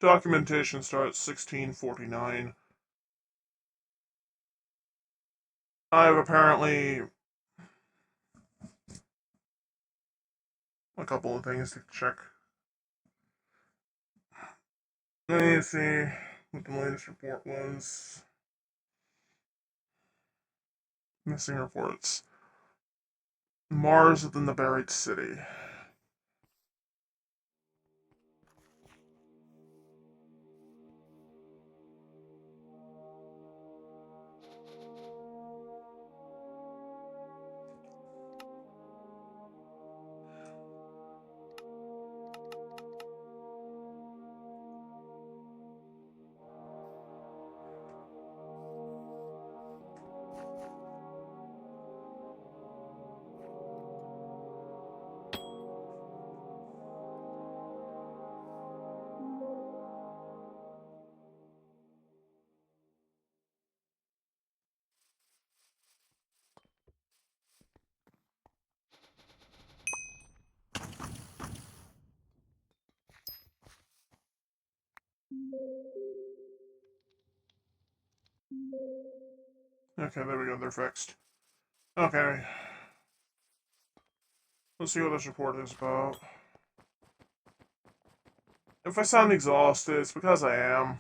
Documentation starts 1649. I have apparently a couple of things to check. Let me see what the latest report was. Missing reports. Mars within the buried city. Okay, there we go, they're fixed. Okay. Let's see what this report is about. If I sound exhausted, it's because I am.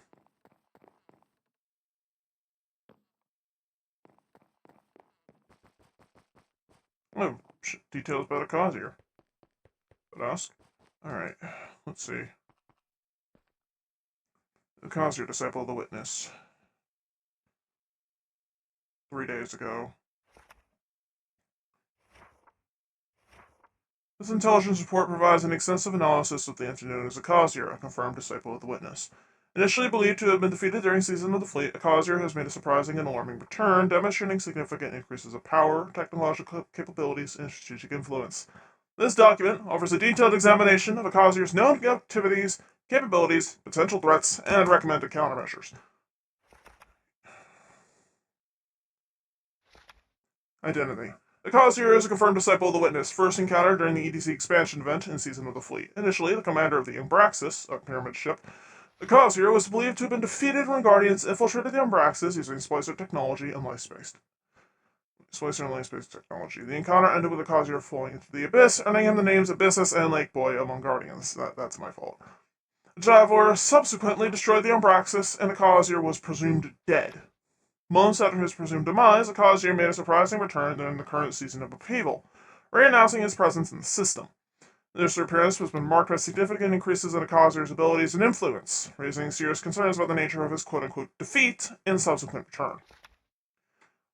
Oh, details about a cause here. But ask. Alright, let's see. The cause here, disciple of the witness. 3 days ago. This intelligence report provides an extensive analysis of the entity known as a Cosier, a confirmed disciple of the witness. Initially believed to have been defeated during season of the fleet, a Cosier has made a surprising and alarming return, demonstrating significant increases of power, technological capabilities, and strategic influence. This document offers a detailed examination of a Cosier's known activities, capabilities, potential threats, and recommended countermeasures. Identity. The Cosier is a confirmed disciple of the Witness, first encountered during the EDC expansion event in Season of the Fleet. Initially, the commander of the Umbraxis, a pyramid ship, the Cosier was believed to have been defeated when Guardians infiltrated the Umbraxis using Splicer technology and life-space technology. The encounter ended with the Cosier falling into the abyss, earning him the names Abyssus and Lake Boy among Guardians. That's my fault. The Javelor subsequently destroyed the Umbraxis, and the Cosier was presumed dead. Months after his presumed demise, Akazier made a surprising return during the current season of Upheaval, re-announcing his presence in the system. This appearance has been marked by significant increases in Akazier's abilities and influence, raising serious concerns about the nature of his quote-unquote defeat and subsequent return.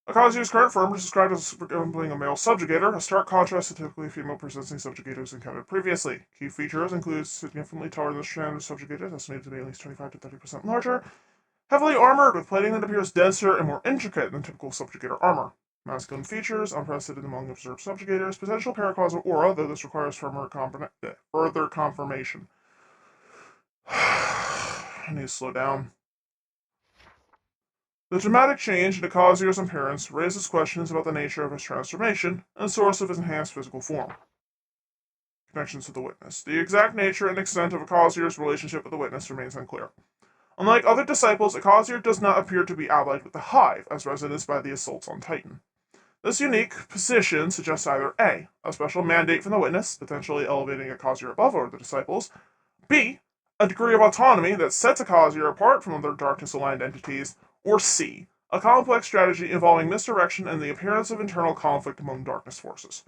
Akazier's current form is described as resembling a male subjugator, a stark contrast to typically female-presenting subjugators encountered previously. Key features include significantly taller than standard subjugators, estimated to be at least 25 to 30% larger, heavily armored with plating that appears denser and more intricate than typical subjugator armor. Masculine features, unprecedented among observed subjugators, potential paracausal aura, though this requires further confirmation. I need to slow down. The dramatic change in Akazier's appearance raises questions about the nature of his transformation and source of his enhanced physical form. Connections to the Witness. The exact nature and extent of Akazier's relationship with the Witness remains unclear. Unlike other disciples, Akazier does not appear to be allied with the Hive, as evidenced by the assaults on Titan. This unique position suggests either a special mandate from the Witness, potentially elevating Akazier above other disciples, b. a degree of autonomy that sets Akazier apart from other darkness-aligned entities, or c. a complex strategy involving misdirection and the appearance of internal conflict among darkness forces.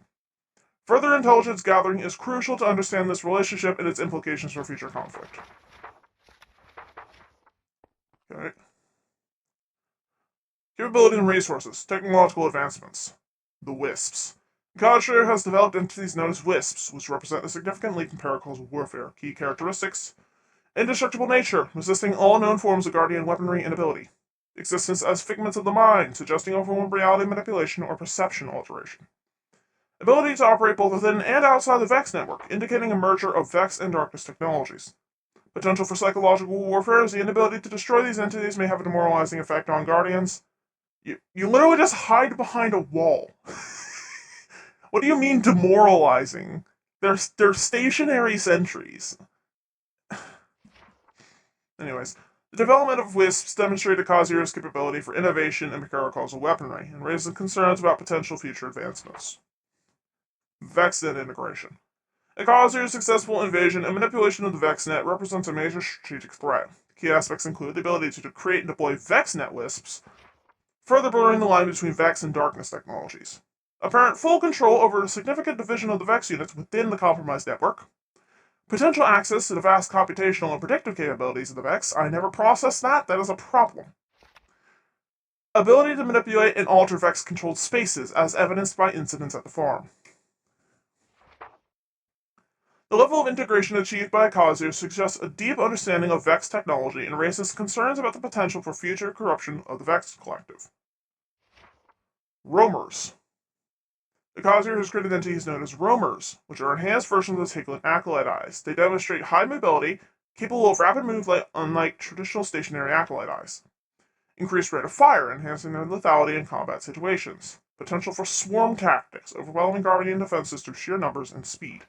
Further intelligence gathering is crucial to understand this relationship and its implications for future conflict. Okay. Capability and resources. Technological advancements. The Wisps. Codshare has developed entities known as Wisps, which represent a significant leap in paracausal warfare. Key characteristics: indestructible nature, resisting all known forms of Guardian weaponry and ability. Existence as figments of the mind, suggesting a form of reality manipulation or perception alteration. Ability to operate both within and outside the Vex network, indicating a merger of Vex and Darkness technologies. Potential for psychological warfare, as the inability to destroy these entities may have a demoralizing effect on Guardians. You literally just hide behind a wall. What do you mean demoralizing? They're stationary sentries. Anyways, the development of WISPs demonstrated Kazir's capability for innovation in mechanical weaponry and raises concerns about potential future advancements. VexNet integration. Kazir's successful invasion and manipulation of the VexNet represents a major strategic threat. Key aspects include the ability to create and deploy VexNet WISPs, further blurring the line between Vex and Darkness technologies. Apparent full control over a significant division of the Vex units within the compromised network. Potential access to the vast computational and predictive capabilities of the Vex. I never processed that. That is a problem. Ability to manipulate and alter Vex-controlled spaces, as evidenced by incidents at the farm. The level of integration achieved by Kazir suggests a deep understanding of Vex technology and raises concerns about the potential for future corruption of the Vex Collective. Roamers. The Kazir has created entities known as roamers, which are enhanced versions of the Tiglin acolyte eyes. They demonstrate high mobility, capable of rapid movement unlike traditional stationary acolyte eyes. Increased rate of fire, enhancing their lethality in combat situations. Potential for swarm tactics, overwhelming Guardian defenses through sheer numbers and speed.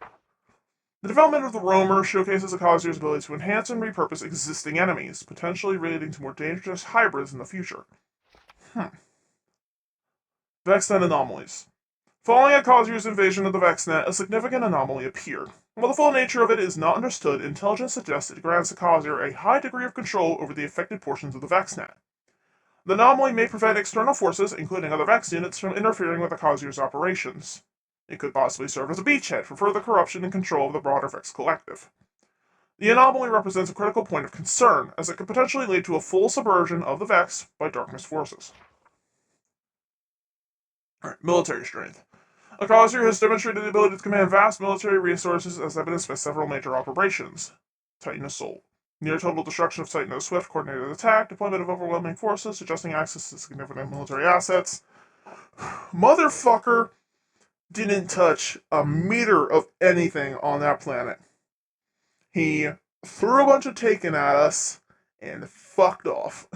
The development of the roamer showcases the Kazir's ability to enhance and repurpose existing enemies, potentially leading to more dangerous hybrids in the future. VexNet anomalies. Following Kazir's invasion of the VexNet, a significant anomaly appeared. While the full nature of it is not understood, intelligence suggests it grants Kazir a high degree of control over the affected portions of the VexNet. The anomaly may prevent external forces, including other Vex units, from interfering with the Kazir's operations. It could possibly serve as a beachhead for further corruption and control of the broader Vex Collective. The anomaly represents a critical point of concern, as it could potentially lead to a full subversion of the Vex by Darkness forces. Military strength. Kazir has demonstrated the ability to command vast military resources as evidenced by several major operations. Titan Assault. Near total destruction of Titan Swift, coordinated attack, deployment of overwhelming forces, suggesting access to significant military assets. Motherfucker didn't touch a meter of anything on that planet. He threw a bunch of Taken at us and fucked off.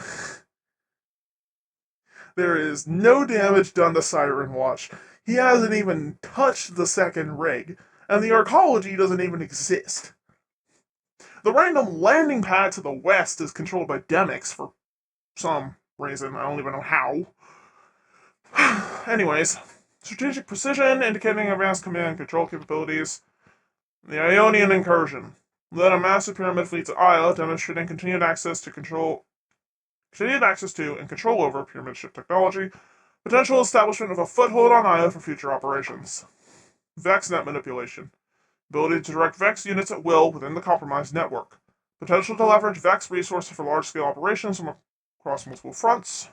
There is no damage done to Siren Watch. He hasn't even touched the second rig, and the arcology doesn't even exist. The random landing pad to the west is controlled by Demix for some reason. I don't even know how. Anyways, strategic precision, indicating advanced command and control capabilities. The Ionian incursion. Led a massive pyramid fleet to Io, demonstrating continued access to and control over pyramid ship technology. Potential establishment of a foothold on Io for future operations. VexNet manipulation. Ability to direct Vex units at will within the compromised network. Potential to leverage Vex resources for large-scale operations from across multiple fronts.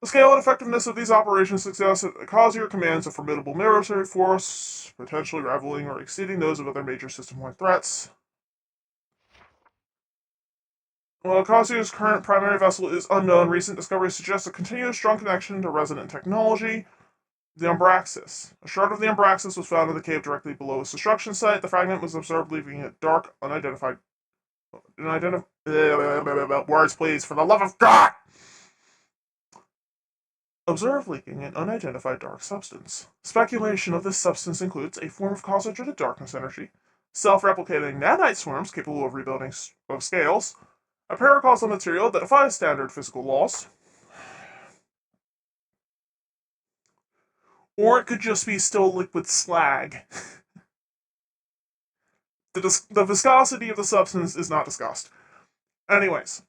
The scale and effectiveness of these operations suggests that Kazir commands a formidable military force, potentially rivaling or exceeding those of other major system-wide threats. While Kazir's current primary vessel is unknown, recent discoveries suggest a continuous strong connection to resident technology. The Umbraxis. A shard of the Umbraxis was found in the cave directly below its destruction site. The fragment was observed leaving it dark, unidentified. Words, please, for the love of God! Observed leaking an unidentified dark substance. Speculation of this substance includes a form of concentrated darkness energy, self-replicating nanite swarms capable of rebuilding of scales, a paracausal material that defies standard physical laws, or it could just be still liquid slag. The viscosity of the substance is not discussed. Anyways,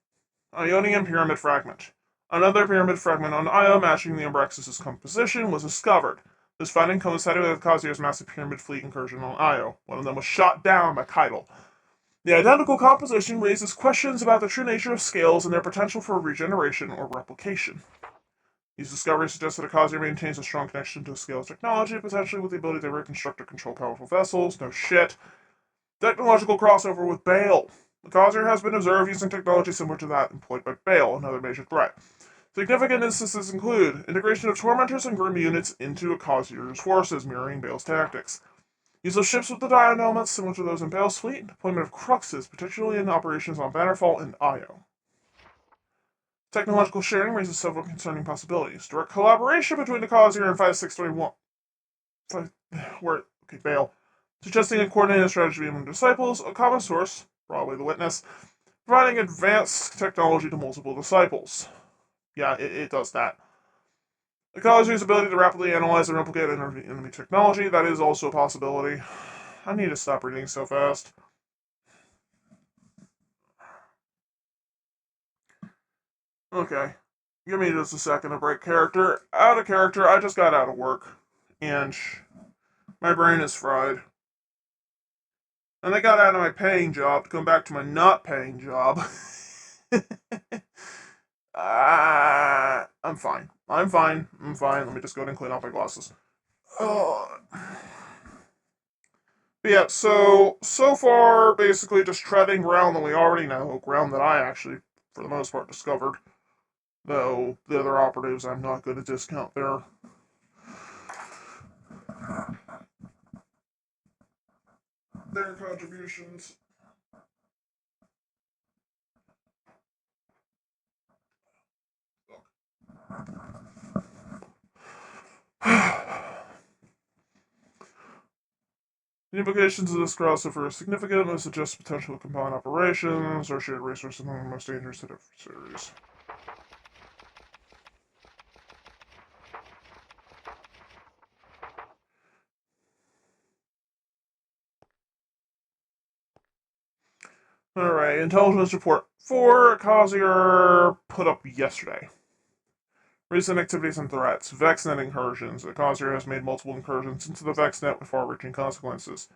Ionian pyramid fragment. Another pyramid fragment on Io matching the Umbraxis' composition was discovered. This finding coincided with Kazir's massive pyramid fleet incursion on Io. One of them was shot down by Keitel. The identical composition raises questions about the true nature of scales and their potential for regeneration or replication. These discoveries suggest that Kazir maintains a strong connection to scales technology, potentially with the ability to reconstruct or control powerful vessels. No shit. Technological crossover with Bale. Kazir has been observed using technology similar to that employed by Bale, another major threat. Significant instances include integration of Tormentors and Grim units into Kazir's forces, mirroring Bale's tactics. Use of ships with the Dynamits similar to those in Bale's fleet, deployment of Cruxes, particularly in operations on Bannerfall and Io. Technological sharing raises several concerning possibilities. Direct collaboration between the Kazir and 5631. Bale. Suggesting a coordinated strategy among disciples, a common source, probably the witness, providing advanced technology to multiple disciples. Yeah, it does that. The Cosier's ability to rapidly analyze and replicate enemy technology, that is also a possibility. I need to stop reading so fast. Okay. Give me just a second to break character. Out of character, I just got out of work. And my brain is fried. And I got out of my paying job to come back to my not paying job. I'm fine. I'm fine. I'm fine. Let me just go ahead and clean off my glasses. But yeah, so far, basically just treading ground that we already know, ground that I actually, for the most part, discovered. Though the other operatives, I'm not going to discount their contributions. The implications of this crossover are significant and suggest potential combined operations or shared resources among the most dangerous adversaries. Alright, intelligence report 4, Cosier put up yesterday. Recent activities and threats. VexNet incursions. The Cosier has made multiple incursions into the VexNet with far-reaching consequences.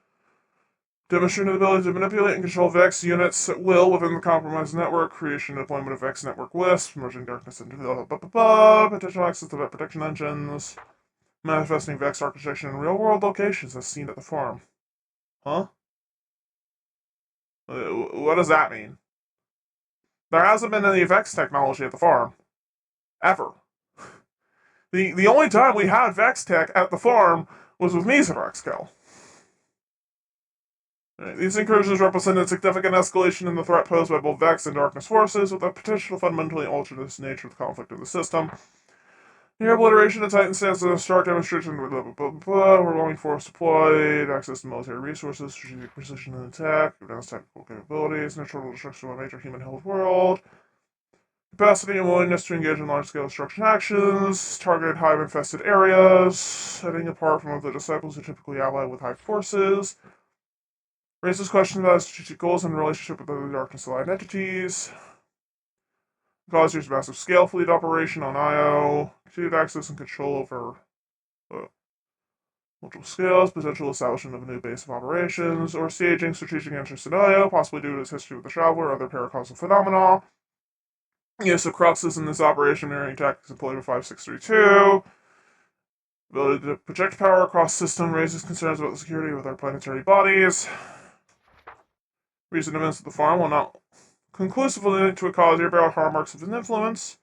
Demonstrating the ability to manipulate and control Vex units at will within the compromised network. Creation and deployment of Vex network WISP. Merging darkness into potential access to Vet protection engines. Manifesting Vex architecture in real-world locations as seen at the farm. Huh? What does that mean? There hasn't been any Vex technology at the farm. Ever. The only time we had Vex tech at the farm was with Mesorex kill. These incursions represent a significant escalation in the threat posed by both Vex and Darkness forces, with a potential to fundamentally alter the nature of the conflict in the system. Near obliteration of Titan stands as a stark demonstration of overwhelming force deployed, access to military resources, strategic precision in attack, advanced technical capabilities, natural destruction of a major human-held world, capacity and willingness to engage in large-scale destruction actions, targeted hive-infested areas, setting apart from other disciples who typically ally with hive forces, raises questions about strategic goals and relationship with other darkness-aligned entities, causes massive scale fleet operation on IO, continued access and control over multiple scales, potential establishment of a new base of operations, or staging strategic interest in IO, possibly due to its history with the Traveler or other paracausal phenomena. Use of Cruxes in this operation mirroring tactics employed with 5632. Ability to project power across system raises concerns about the security with our planetary bodies. Recent events at the farm will not conclusively link to a cause or bear harm marks of his influence.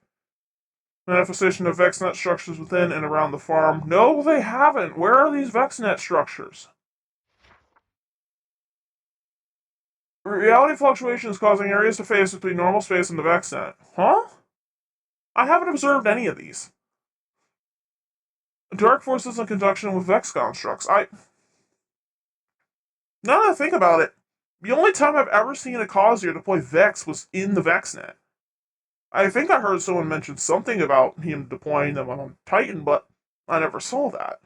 Manifestation of VexNet structures within and around the farm. No, they haven't. Where are these VexNet structures? Reality fluctuations causing areas to phase between normal space and the VexNet. Huh? I haven't observed any of these. Dark forces in conjunction with Vex constructs. Now that I think about it, the only time I've ever seen a Cosier deploy Vex was in the VexNet. I think I heard someone mention something about him deploying them on Titan, but I never saw that.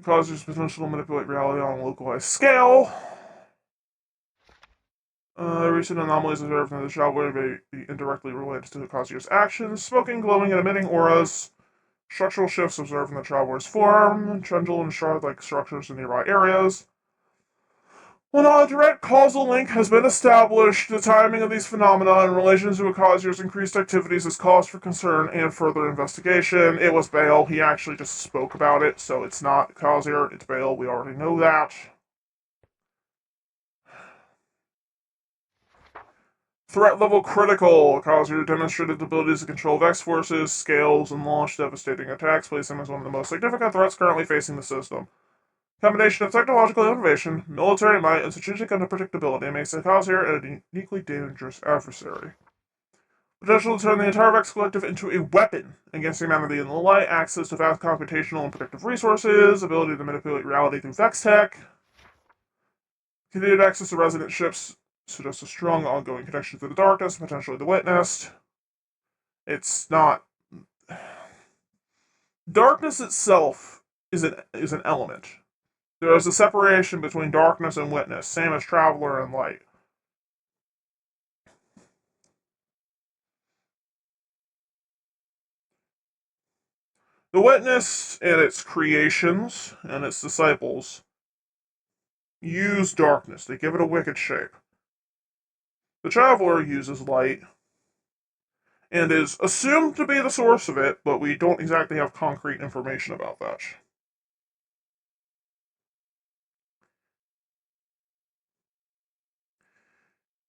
Causes potential to manipulate reality on a localized scale. Recent anomalies observed in the traveler may be indirectly related to the Causier's actions. Smoking, glowing, and emitting auras. Structural shifts observed in the traveler's form. Trendle and shard-like structures in nearby areas. When a direct causal link has been established, the timing of these phenomena in relation to a Causier's increased activities is cause for concern and further investigation. It was Bale. He actually just spoke about it, so it's not Causier, it's Bale. We already know that. Threat level critical. Causier demonstrated abilities to control Vex forces, scales, and launch devastating attacks, placing him as one of the most significant threats currently facing the system. Combination of technological innovation, military might, and strategic unpredictability makes the Causier a uniquely dangerous adversary. Potential to turn the entire Vex Collective into a weapon against humanity in the light, access to vast computational and predictive resources, ability to manipulate reality through Vex tech, continued access to resident ships, suggests a strong ongoing connection to the darkness, potentially the witnessed. It's not. Darkness itself is an element. There is a separation between darkness and witness, same as traveler and light. The witness and its creations and its disciples use darkness. They give it a wicked shape. The traveler uses light and is assumed to be the source of it, but we don't exactly have concrete information about that.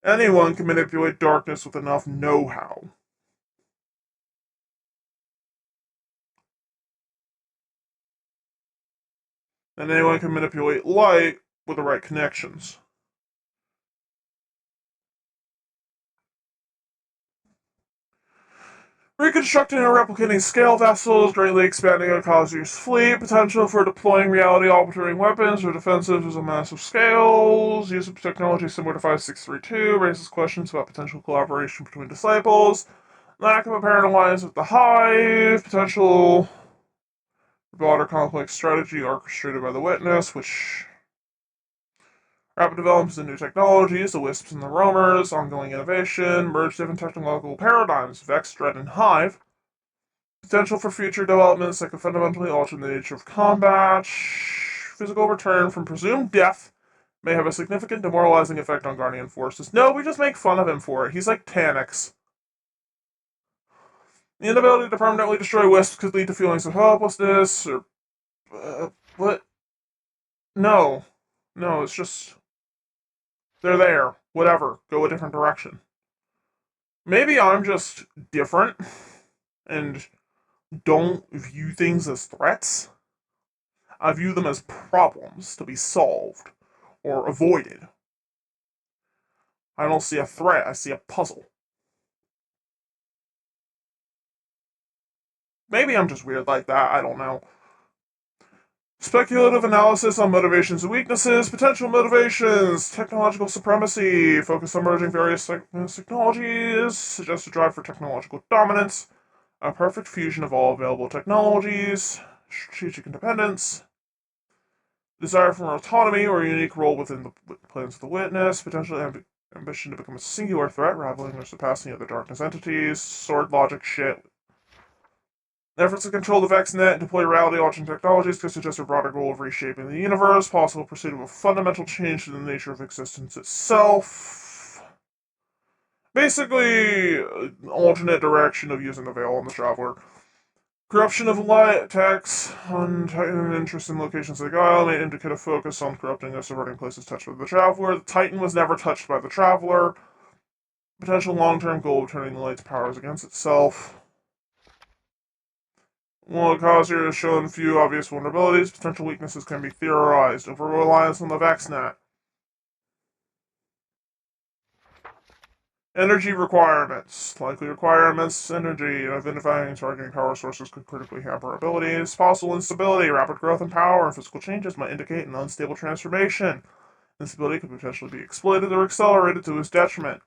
Anyone can manipulate darkness with enough know-how. And anyone can manipulate light with the right connections. Reconstructing and replicating scale vessels, greatly expanding a Cosier's fleet, potential for deploying reality-altering weapons or defensives on massive scales, use of technology similar to 5632, raises questions about potential collaboration between disciples, lack of apparent alliance with the Hive, potential broader complex strategy orchestrated by the Witness, which rapid developments in new technologies, the Wisps and the Roamers, ongoing innovation, merge different technological paradigms, Vex, Dread, and Hive. Potential for future developments that could fundamentally alter the nature of combat. Physical return from presumed death may have a significant demoralizing effect on Guardian forces. No, we just make fun of him for it. He's like Tanix. The inability to permanently destroy Wisps could lead to feelings of helplessness, or... what? No. No, it's just... they're there. Whatever. Go a different direction. Maybe I'm just different and don't view things as threats. I view them as problems to be solved or avoided. I don't see a threat, I see a puzzle. Maybe I'm just weird like that, I don't know. Speculative analysis on motivations and weaknesses, potential motivations, technological supremacy, focus on merging various technologies, suggests a drive for technological dominance, a perfect fusion of all available technologies, strategic independence, desire for autonomy or a unique role within the plans of the witness, potential ambition to become a singular threat, rivaling or surpassing other darkness entities, sword logic shit. Efforts to control the VexNet and deploy reality-altering technologies could suggest a broader goal of reshaping the universe, possible pursuit of a fundamental change to the nature of existence itself. Basically, an alternate direction of using the Veil on the Traveler. Corruption of light attacks on Titan interest in locations like Isle may indicate a focus on corrupting or subverting places touched by the Traveler. The Titan was never touched by the Traveler. Potential long-term goal of turning the light's powers against itself. While Cosier has shown few obvious vulnerabilities, potential weaknesses can be theorized. Over-reliance on the VexNet. Energy requirements. Likely require immense energy, and identifying and targeting power sources could critically hamper abilities. Possible instability, rapid growth in power, and physical changes might indicate an unstable transformation. Instability could potentially be exploited or accelerated to his detriment.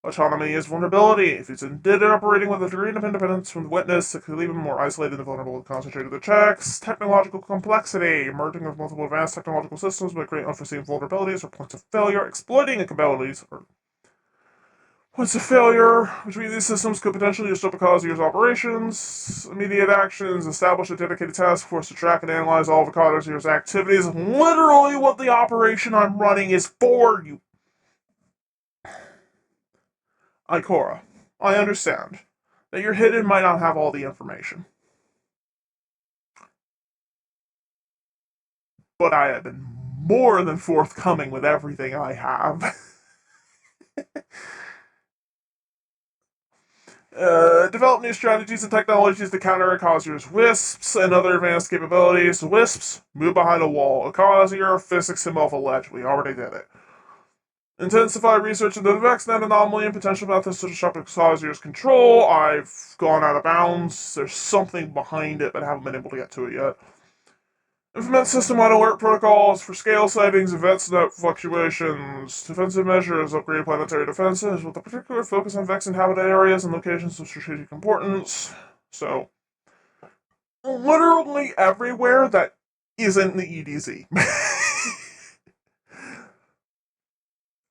Autonomy is vulnerability. If he's indeed operating with a degree of independence from the witness, it could leave him more isolated and vulnerable to concentrated attacks. Technological complexity. Merging of multiple advanced technological systems might create unforeseen vulnerabilities or points of failure. Exploiting capabilities or points of failure between these systems could potentially disrupt a Cosier's operations. Immediate actions. Establish a dedicated task force to track and analyze all of a Cosier's activities. Literally what the operation I'm running is for, you Ikora, I understand that your hidden might not have all the information. But I have been more than forthcoming with everything I have. Develop new strategies and technologies to counter Akazir's Wisps and other advanced capabilities. Wisps, move behind a wall. Akazir physics him off a ledge. We already did it. Intensify research into the VexNet anomaly and potential methods to disrupt Excelsior's control. I've gone out of bounds. There's something behind it, but I haven't been able to get to it yet. Implement system-wide alert protocols for scale sightings, events, net fluctuations, defensive measures, upgrade planetary defenses, with a particular focus on Vex inhabited areas and locations of strategic importance. So, literally everywhere that isn't the EDZ.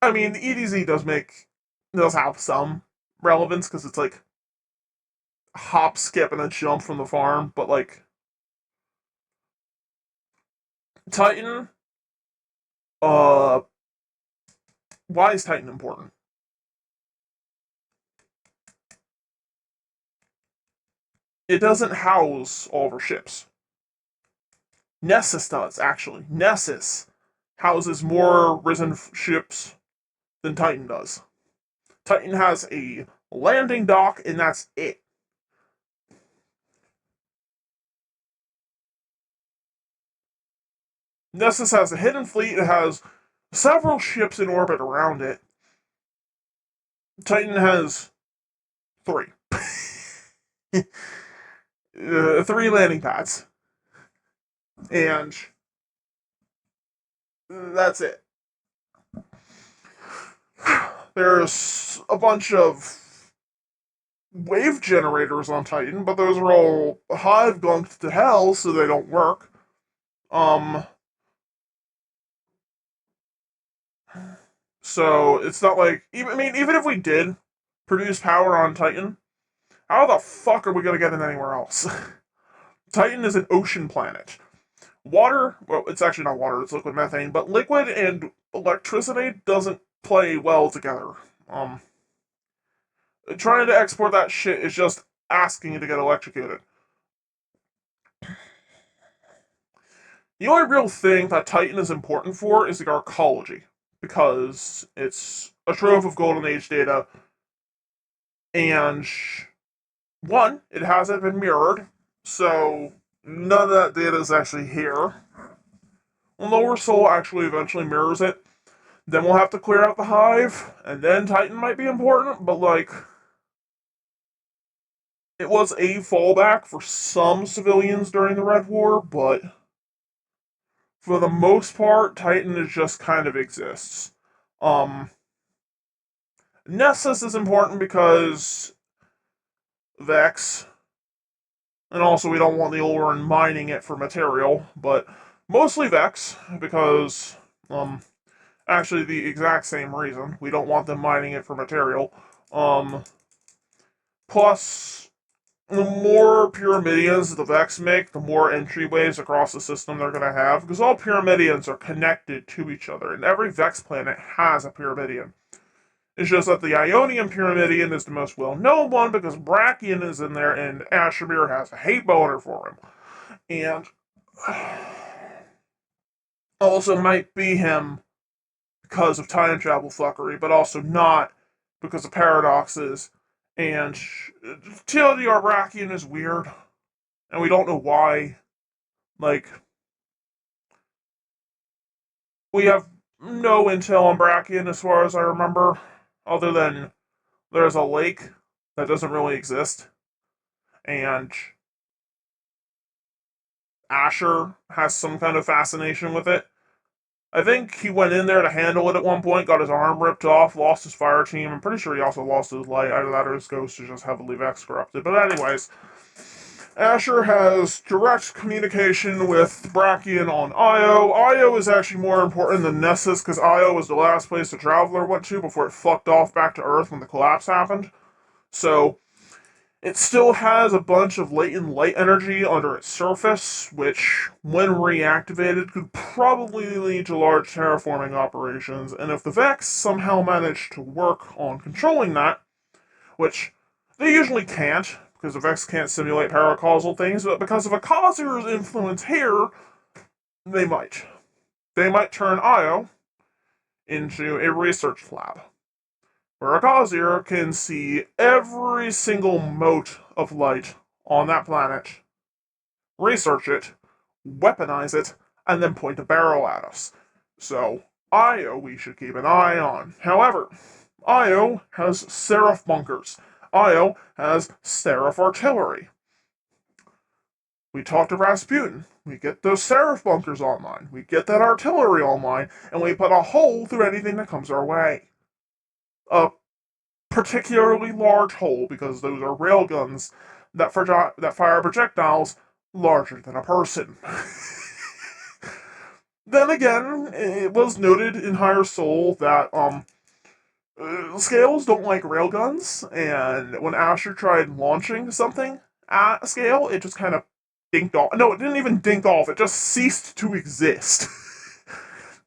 I mean, the EDZ does have some relevance because it's like hop, skip, and a jump from the farm, but like Titan, uh, why is Titan important? It doesn't house all of our ships. Nessus does, actually. Nessus houses more Risen ships than Titan does. Titan has a landing dock, and that's it. Nessus has a hidden fleet. It has several ships in orbit around it. Titan has 3. 3 landing pads. And that's it. There's a bunch of wave generators on Titan, but those are all hive gunked to hell, so they don't work. So it's not like even if we did produce power on Titan, how the fuck are we gonna get it anywhere else? Titan is an ocean planet. Water, well, it's actually not water, it's liquid methane, but liquid and electricity doesn't play well together. Trying to export that shit is just asking to get electrocuted. The only real thing that Titan is important for is the arcology, because it's a trove of Golden Age data, and one, it hasn't been mirrored, so none of that data is actually here. Lower Soul actually eventually mirrors it. Then we'll have to clear out the hive, and then Titan might be important, but like, it was a fallback for some civilians during the Red War, but for the most part, Titan is just kind of exists. Nessus is important because Vex, and also we don't want the Oloran mining it for material, but mostly Vex, because, actually the exact same reason. We don't want them mining it for material. Plus, the more Pyramidians the Vex make, the more entryways across the system they're going to have, because all Pyramidians are connected to each other, and every Vex planet has a Pyramidian. It's just that the Ionian Pyramidian is the most well-known one, because Brachion is in there, and Ashamir has a hate boner for him. And also might be him because of time travel fuckery, but also not because of paradoxes. And TLDR Brachion is weird, and we don't know why. Like, we have no intel on Brachion as far as I remember, other than there's a lake that doesn't really exist, and Asher has some kind of fascination with it. I think he went in there to handle it at one point, got his arm ripped off, lost his fire team. I'm pretty sure he also lost his light. Either that or his ghost is just heavily Vex corrupted. But anyways, Asher has direct communication with Brachion on Io. Io is actually more important than Nessus, because Io was the last place the Traveler went to before it fucked off back to Earth when the collapse happened. So, it still has a bunch of latent light energy under its surface, which, when reactivated, could probably lead to large terraforming operations, and if the Vex somehow manage to work on controlling that, which they usually can't, because the Vex can't simulate paracausal things, but because of Akazir's influence here, they might. They might turn Io into a research lab, where Akazir can see every single mote of light on that planet, research it, weaponize it, and then point a barrel at us. So, Io we should keep an eye on. However, Io has Seraph bunkers. Io has Seraph artillery. We talk to Rasputin. We get those Seraph bunkers online. We get that artillery online, and we put a hole through anything that comes our way. A particularly large hole, because those are railguns that fire projectiles larger than a person. Then again, it was noted in Higher Soul that scales don't like railguns, and when Asher tried launching something at a scale, it just kind of dinked off. No, it didn't even dink off. It just ceased to exist.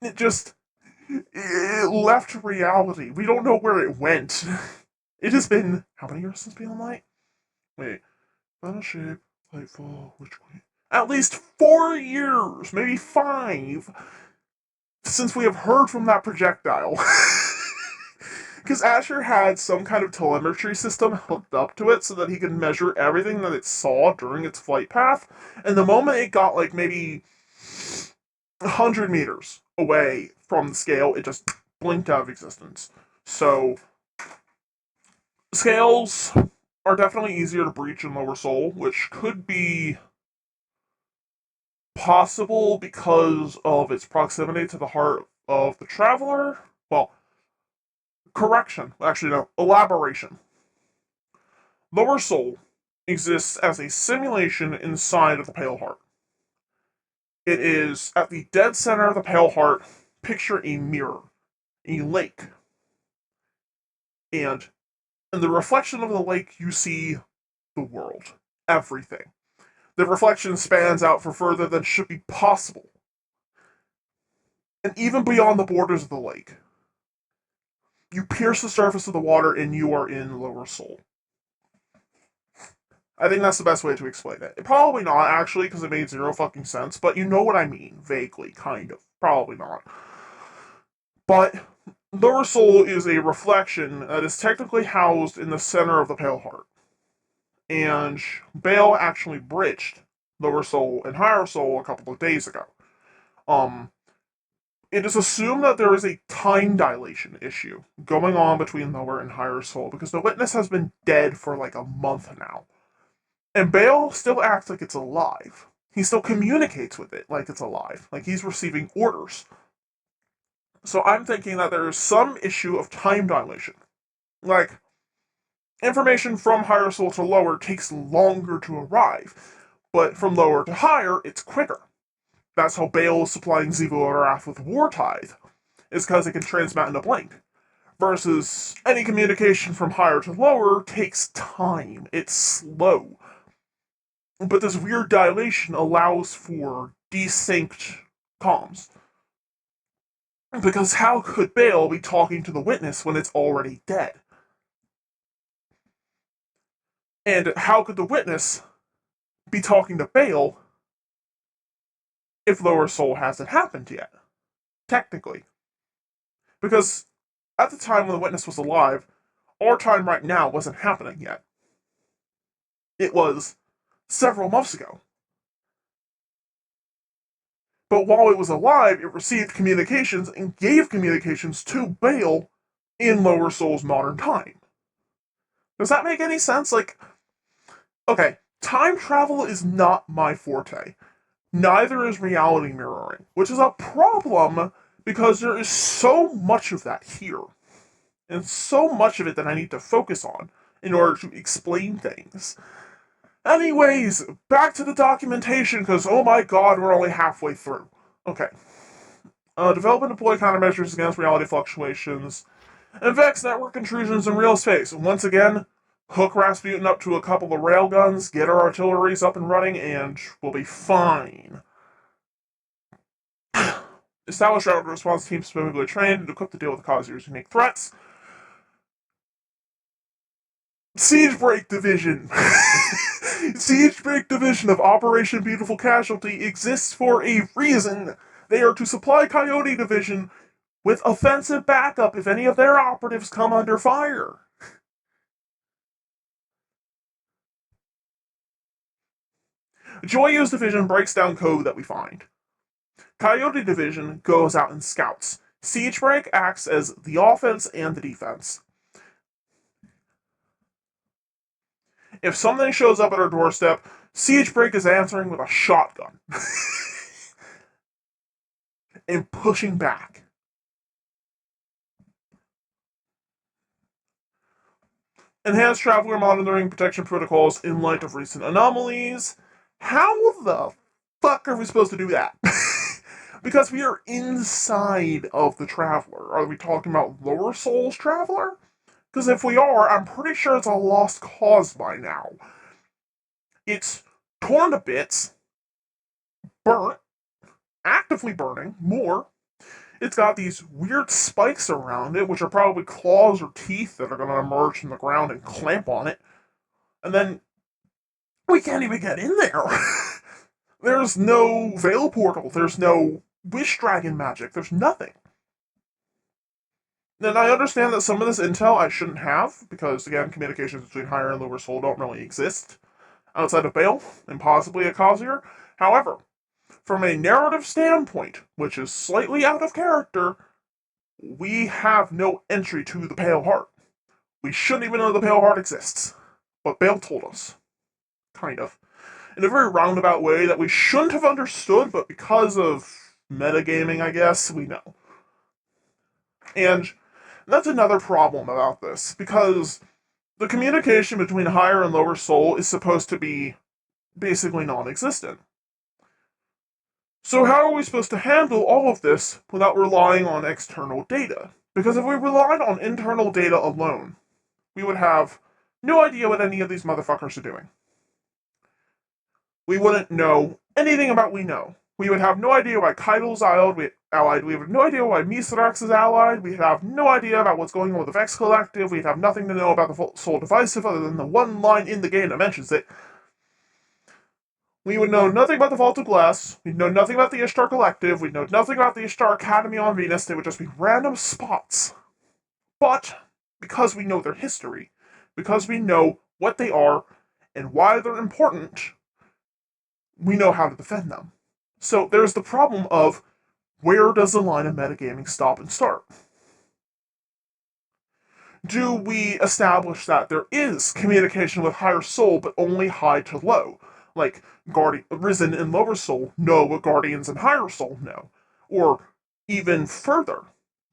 it just it left reality. We don't know where it went. It has been how many years since Beyond Light? Wait, Battleship, Lightfall, Witchqueen. At least 4 years, maybe 5, since we have heard from that projectile. Because Asher had some kind of telemetry system hooked up to it so that he could measure everything that it saw during its flight path. And the moment it got like maybe 100 meters away from the scale, it just blinked out of existence. So, scales are definitely easier to breach in Lower Soul, which could be possible because of its proximity to the heart of the Traveler. Well, correction. Actually, no. Elaboration. Lower Soul exists as a simulation inside of the Pale Heart. It is at the dead center of the Pale Heart. Picture a mirror, a lake. And in the reflection of the lake, you see the world. Everything. The reflection spans out for further than should be possible. And even beyond the borders of the lake. You pierce the surface of the water and you are in Lower Soul. I think that's the best way to explain it. Probably not, actually, because it made zero fucking sense, but you know what I mean. Vaguely, kind of. Probably not. But Lower Soul is a reflection that is technically housed in the center of the Pale Heart. And Bale actually bridged Lower Soul and Higher Soul a couple of days ago. Um, it is assumed that there is a time dilation issue going on between Lower and Higher Soul because the witness has been dead for like a month now. And Bale still acts like it's alive. He still communicates with it like it's alive, like he's receiving orders. So I'm thinking that there is some issue of time dilation. Like, information from Higher Soul to Lower takes longer to arrive, but from Lower to Higher, it's quicker. That's how Bale is supplying Xivu with War Tithe, is because it can transmit in a blink. Versus any communication from higher to lower takes time. It's slow. But this weird dilation allows for desynced comms. Because how could Bale be talking to the witness when it's already dead? And how could the witness be talking to Bale if Lower Soul hasn't happened yet? Technically. Because at the time when the witness was alive, our time right now wasn't happening yet. It was several months ago. But while it was alive, it received communications and gave communications to Bale in Lower Soul's modern time. Does that make any sense? Like, okay, time travel is not my forte. Neither is reality mirroring, which is a problem because there is so much of that here. And so much of it that I need to focus on in order to explain things. Anyways, back to the documentation, because oh my god, we're only halfway through. Okay. Develop and deploy countermeasures against reality fluctuations. And vex network intrusions in real space. And once again, hook Rasputin up to a couple of railguns, get our artilleries up and running, and we'll be fine. Establish rapid response teams specifically trained and equipped to deal with the Cosier's unique threats. Siege Break Division. Siege Break Division of Operation Beautiful Casualty exists for a reason. They are to supply Coyote Division with offensive backup if any of their operatives come under fire. Joyo's Division breaks down code that we find. Coyote Division goes out and scouts. Siege break acts as the offense and the defense. If something shows up at our doorstep, siege break is answering with a shotgun and pushing back. Enhanced traveler monitoring protection protocols in light of recent anomalies. How the fuck are we supposed to do that? Because we are inside of the traveler. Are we talking about lower souls traveler? Because if we are, I'm pretty sure it's a lost cause by now. It's torn to bits, burnt, actively burning, more. It's got these weird spikes around it, which are probably claws or teeth that are going to emerge from the ground and clamp on it. And then we can't even get in there. There's no Veil Portal. There's no Wish Dragon magic. There's nothing. And I understand that some of this intel I shouldn't have, because, again, communications between higher and lower soul don't really exist outside of Bale and possibly a Kazier. However, from a narrative standpoint, which is slightly out of character, we have no entry to the Pale Heart. We shouldn't even know the Pale Heart exists. But Bale told us. Kind of. In a very roundabout way that we shouldn't have understood, but because of metagaming, I guess, we know. And that's another problem about this, because the communication between higher and lower soul is supposed to be basically non-existent. So how are we supposed to handle all of this without relying on external data? Because if we relied on internal data alone, we would have no idea what any of these motherfuckers are doing. We wouldn't know anything about we know. We would have no idea why Kaido's allied. We have no idea why Misarax is allied. We'd have no idea about what's going on with the Vex Collective. We'd have nothing to know about the Soul Divisive other than the one line in the game that mentions it. We would know nothing about the Vault of Glass. We'd know nothing about the Ishtar Collective. We'd know nothing about the Ishtar Academy on Venus. They would just be random spots. But because we know their history, because we know what they are and why they're important, we know how to defend them. So there's the problem of where does the line of metagaming stop and start? Do we establish that there is communication with higher soul, but only high to low? Like, Risen and lower soul know what Guardians and higher soul know. Or even further,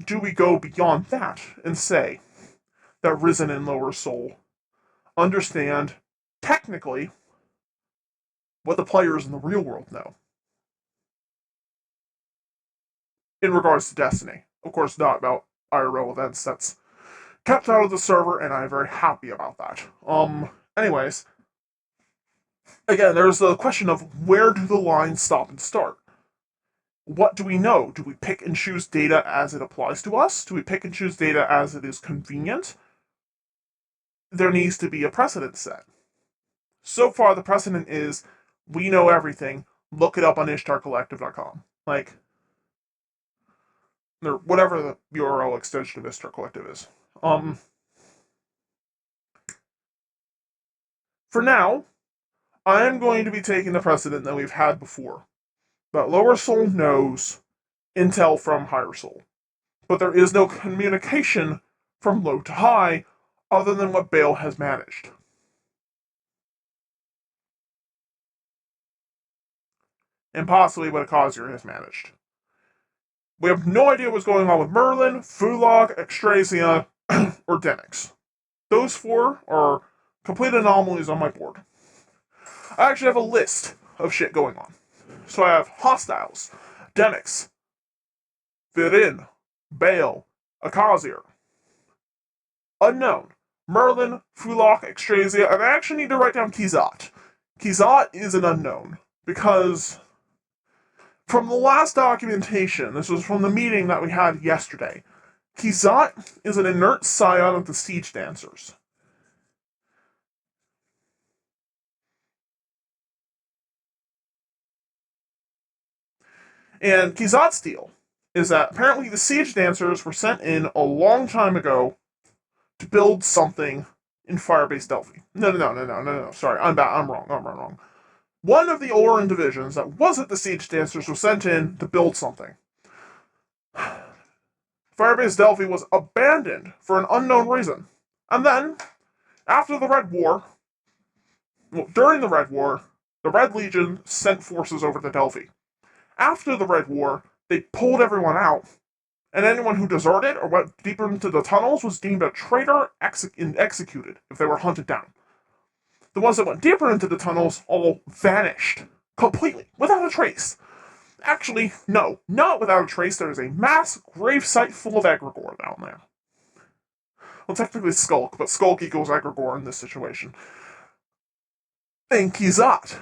do we go beyond that and say that Risen and lower soul understand, technically, what the players in the real world know? In regards to Destiny. Of course, not about IRL events. That's kept out of the server, and I'm very happy about that. Anyways, again, there's the question of where do the lines stop and start? What do we know? Do we pick and choose data as it applies to us? Do we pick and choose data as it is convenient? There needs to be a precedent set. So far, the precedent is we know everything. Look it up on ishtarcollective.com. Like, or whatever the URL extension of Ishtar Collective is. For now, I am going to be taking the precedent that we've had before. That lower soul knows intel from higher soul. But there is no communication from low to high other than what Bale has managed. And possibly what Akazier has managed. We have no idea what's going on with Merlin, Fulog, Extrasia, or Denix. Those four are complete anomalies on my board. I actually have a list of shit going on. So I have Hostiles, Denix, Virin, Bale, Akazier, Unknown, Merlin, Fulok, Extrasia, and I actually need to write down Kizat. Kizat is an unknown, because from the last documentation, this was from the meeting that we had yesterday, Kizat is an inert scion of the Siege Dancers. And Kizat's deal is that apparently the Siege Dancers were sent in a long time ago to build something in Firebase Delphi. No. Sorry, I'm wrong. One of the Oran divisions that wasn't the Siege Dancers was sent in to build something. Firebase Delphi was abandoned for an unknown reason. And then, after the Red War, during the Red War, the Red Legion sent forces over to Delphi. After the Red War, they pulled everyone out, and anyone who deserted or went deeper into the tunnels was deemed a traitor and executed if they were hunted down. The ones that went deeper into the tunnels all vanished completely, without a trace. Actually, no, not without a trace. There is a mass gravesite full of egregore down there. Well, technically Skulk, but Skulk equals egregore in this situation. And Kizat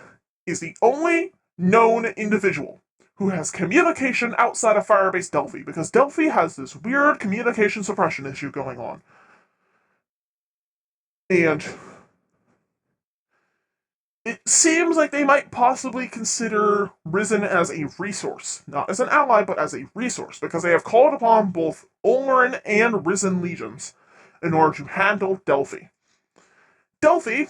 is the only known individual who has communication outside of Firebase Delphi, because Delphi has this weird communication suppression issue going on. And it seems like they might possibly consider Risen as a resource. Not as an ally, but as a resource, because they have called upon both Ulmarin and Risen legions in order to handle Delphi. Delphi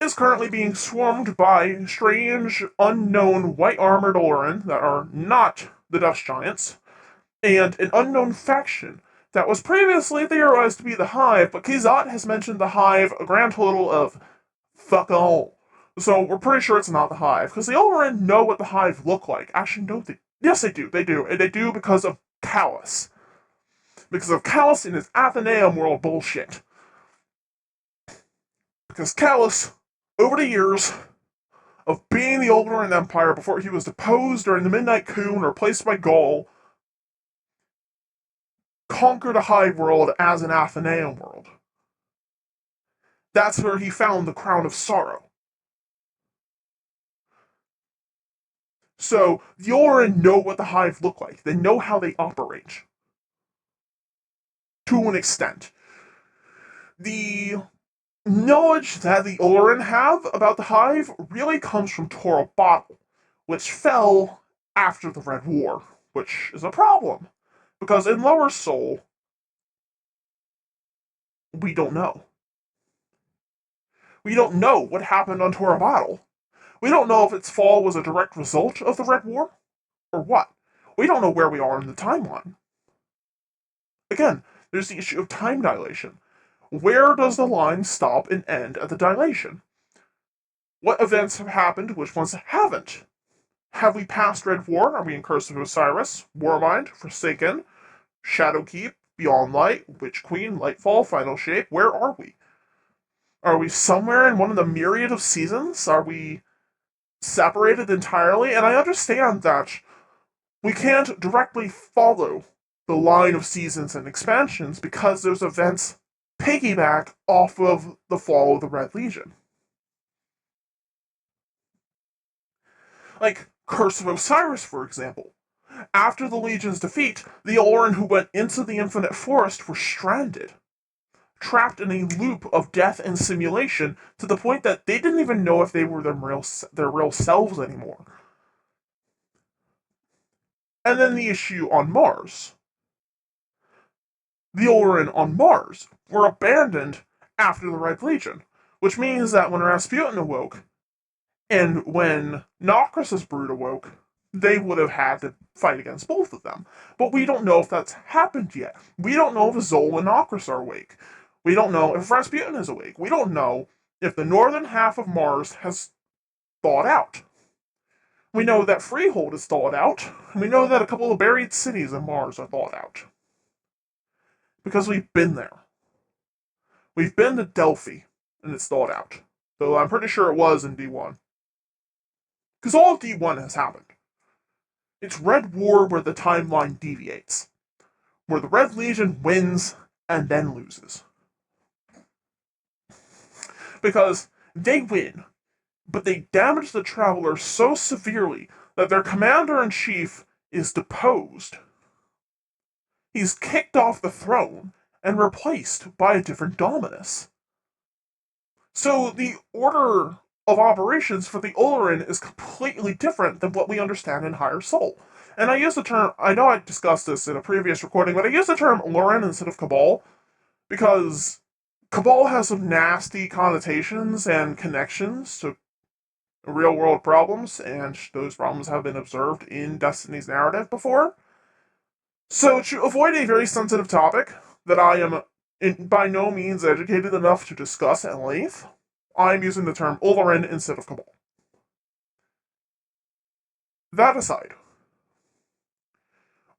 is currently being swarmed by strange, unknown, white-armored Ulmarin that are not the Dust Giants, and an unknown faction that was previously theorized to be the Hive, but Kizat has mentioned the Hive a grand total of fuck all. So we're pretty sure it's not the Hive, because the Ulmarin know what the Hive look like. Actually, no, yes, they do. They do. And they do because of Callus. Because of Callus and his Athenaeum world bullshit. Because Callus, over the years of being the Ulmarin Empire before he was deposed during the Midnight Coup and replaced by Gaul, conquered a Hive world as an Athenaeum world. That's where he found the Crown of Sorrow. So, the Ulmarin know what the Hive look like. They know how they operate. To an extent. The knowledge that the Ulmarin have about the Hive really comes from Torobatl, which fell after the Red War, which is a problem. Because in Lower Sol, we don't know. We don't know what happened on Torobatl. We don't know if its fall was a direct result of the Red War, or what. We don't know where we are in the timeline. Again, there's the issue of time dilation. Where does the line stop and end at the dilation? What events have happened, which ones haven't? Have we passed Red War? Are we in Curse of Osiris, Warmind, Forsaken, Shadowkeep, Beyond Light, Witch Queen, Lightfall, Final Shape? Where are we? Are we somewhere in one of the myriad of seasons? Are we separated entirely? And I understand that we can't directly follow the line of seasons and expansions because those events piggyback off of the fall of the Red Legion. Like Curse of Osiris, for example. After the Legion's defeat, the Ulmarin who went into the Infinite Forest were stranded, trapped in a loop of death and simulation to the point that they didn't even know if they were their real selves anymore. And then the issue on Mars. The Ulmarin on Mars were abandoned after the Red Legion, which means that when Rasputin awoke, and when Nokris' brood awoke, they would have had to fight against both of them. But we don't know if that's happened yet. We don't know if Zol and Nokris are awake. We don't know if Rasputin is awake. We don't know if the northern half of Mars has thawed out. We know that Freehold is thawed out, and we know that a couple of buried cities in Mars are thawed out. Because we've been there. We've been to Delphi, and it's thawed out. Though I'm pretty sure it was in D1. Because all of D1 has happened. It's Red War where the timeline deviates. Where the Red Legion wins and then loses. Because they win, but they damage the Travelers so severely that their commander-in-chief is deposed. He's kicked off the throne and replaced by a different Dominus. So the order of operations for the Ulmarin is completely different than what we understand in Higher Soul. And I use the term, I know I discussed this in a previous recording, but I use the term Ulmarin instead of Cabal because Cabal has some nasty connotations and connections to real world problems, and those problems have been observed in Destiny's narrative before. So, to avoid a very sensitive topic that I am by no means educated enough to discuss at length, I'm using the term Ullerin instead of Cabal. That aside,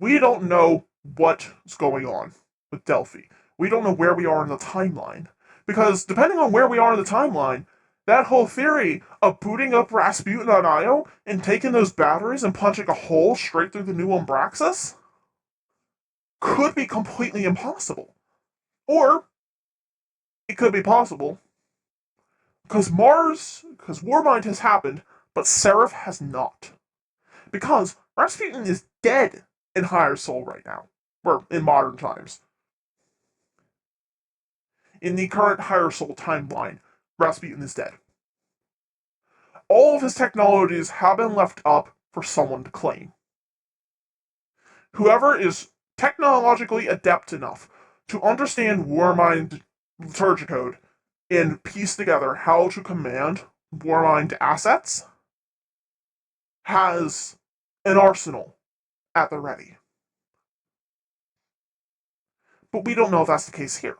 we don't know what's going on with Delphi. We don't know where we are in the timeline. Because depending on where we are in the timeline, that whole theory of booting up Rasputin on Io and taking those batteries and punching a hole straight through the new Umbraxus could be completely impossible. Or it could be possible because Warmind has happened, but Seraph has not. Because Rasputin is dead in Higher Soul right now, or in modern times. In the current Higher Soul timeline, Rasputin is dead. All of his technologies have been left up for someone to claim. Whoever is technologically adept enough to understand Warmind Liturgicode and piece together how to command Warmind assets has an arsenal at the ready. But we don't know if that's the case here.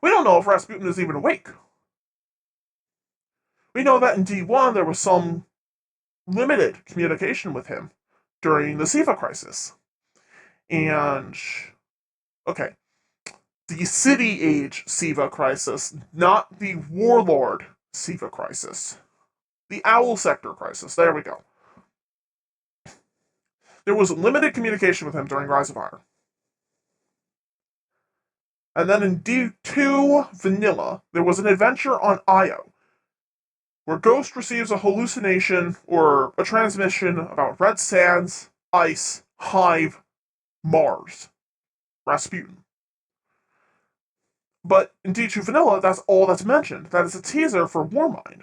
We don't know if Rasputin is even awake. We know that in D1 there was some limited communication with him during the Siva crisis. And, okay, the City Age Siva crisis, not the Warlord Siva crisis. The Owl Sector crisis, there we go. There was limited communication with him during Rise of Iron. And then in D2 Vanilla, there was an adventure on Io, where Ghost receives a hallucination or a transmission about Red Sands, Ice, Hive, Mars, Rasputin. But in D2 Vanilla, that's all that's mentioned. That is a teaser for Warmind.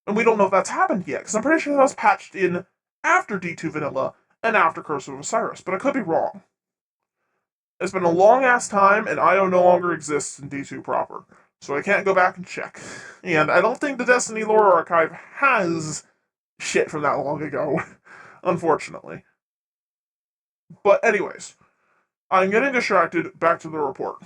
And we don't know if that's happened yet, because I'm pretty sure that was patched in after D2 Vanilla and after Curse of Osiris, but I could be wrong. It's been a long ass time, and IO no longer exists in D2 proper, so I can't go back and check. And I don't think the Destiny Lore Archive has shit from that long ago, unfortunately. But anyways, I'm getting distracted. Back to the report.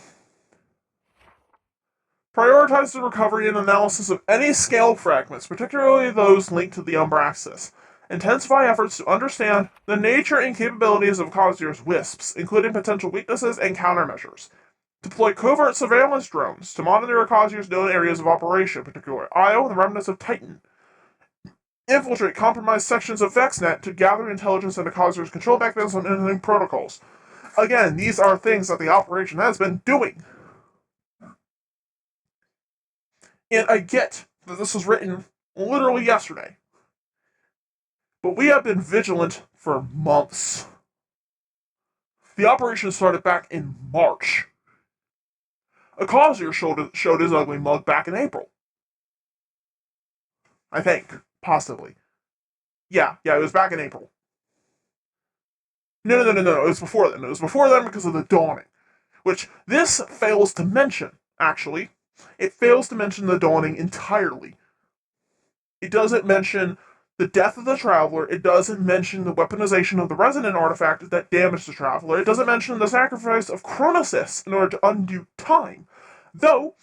Prioritize the recovery and analysis of any scale fragments, particularly those linked to the Umbraxis. Intensify efforts to understand the nature and capabilities of Cosier's wisps, including potential weaknesses and countermeasures. Deploy covert surveillance drones to monitor Cosier's known areas of operation, particularly Io and the remnants of Titan. Infiltrate compromised sections of VexNet to gather intelligence into Cosier's control mechanisms and protocols. Again, these are things that the operation has been doing. And I get that this was written literally yesterday. But we have been vigilant for months. The operation started back in March. Akazir showed his ugly mug back in April. I think. Possibly. Yeah, it was back in April. No. It was before then. It was before then because of the dawning. Which this fails to mention, actually. It fails to mention the dawning entirely. It doesn't mention the death of the Traveler. It doesn't mention the weaponization of the Resonant artifact that damaged the Traveler. It doesn't mention the sacrifice of Chronosis in order to undo time. Though,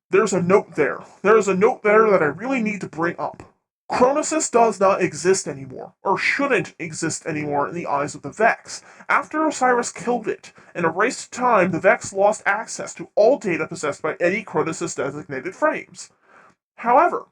there's a note there. There is a note there that I really need to bring up. Chronosis does not exist anymore, or shouldn't exist anymore in the eyes of the Vex. After Osiris killed it and erased time, the Vex lost access to all data possessed by any Chronosis-designated frames. However,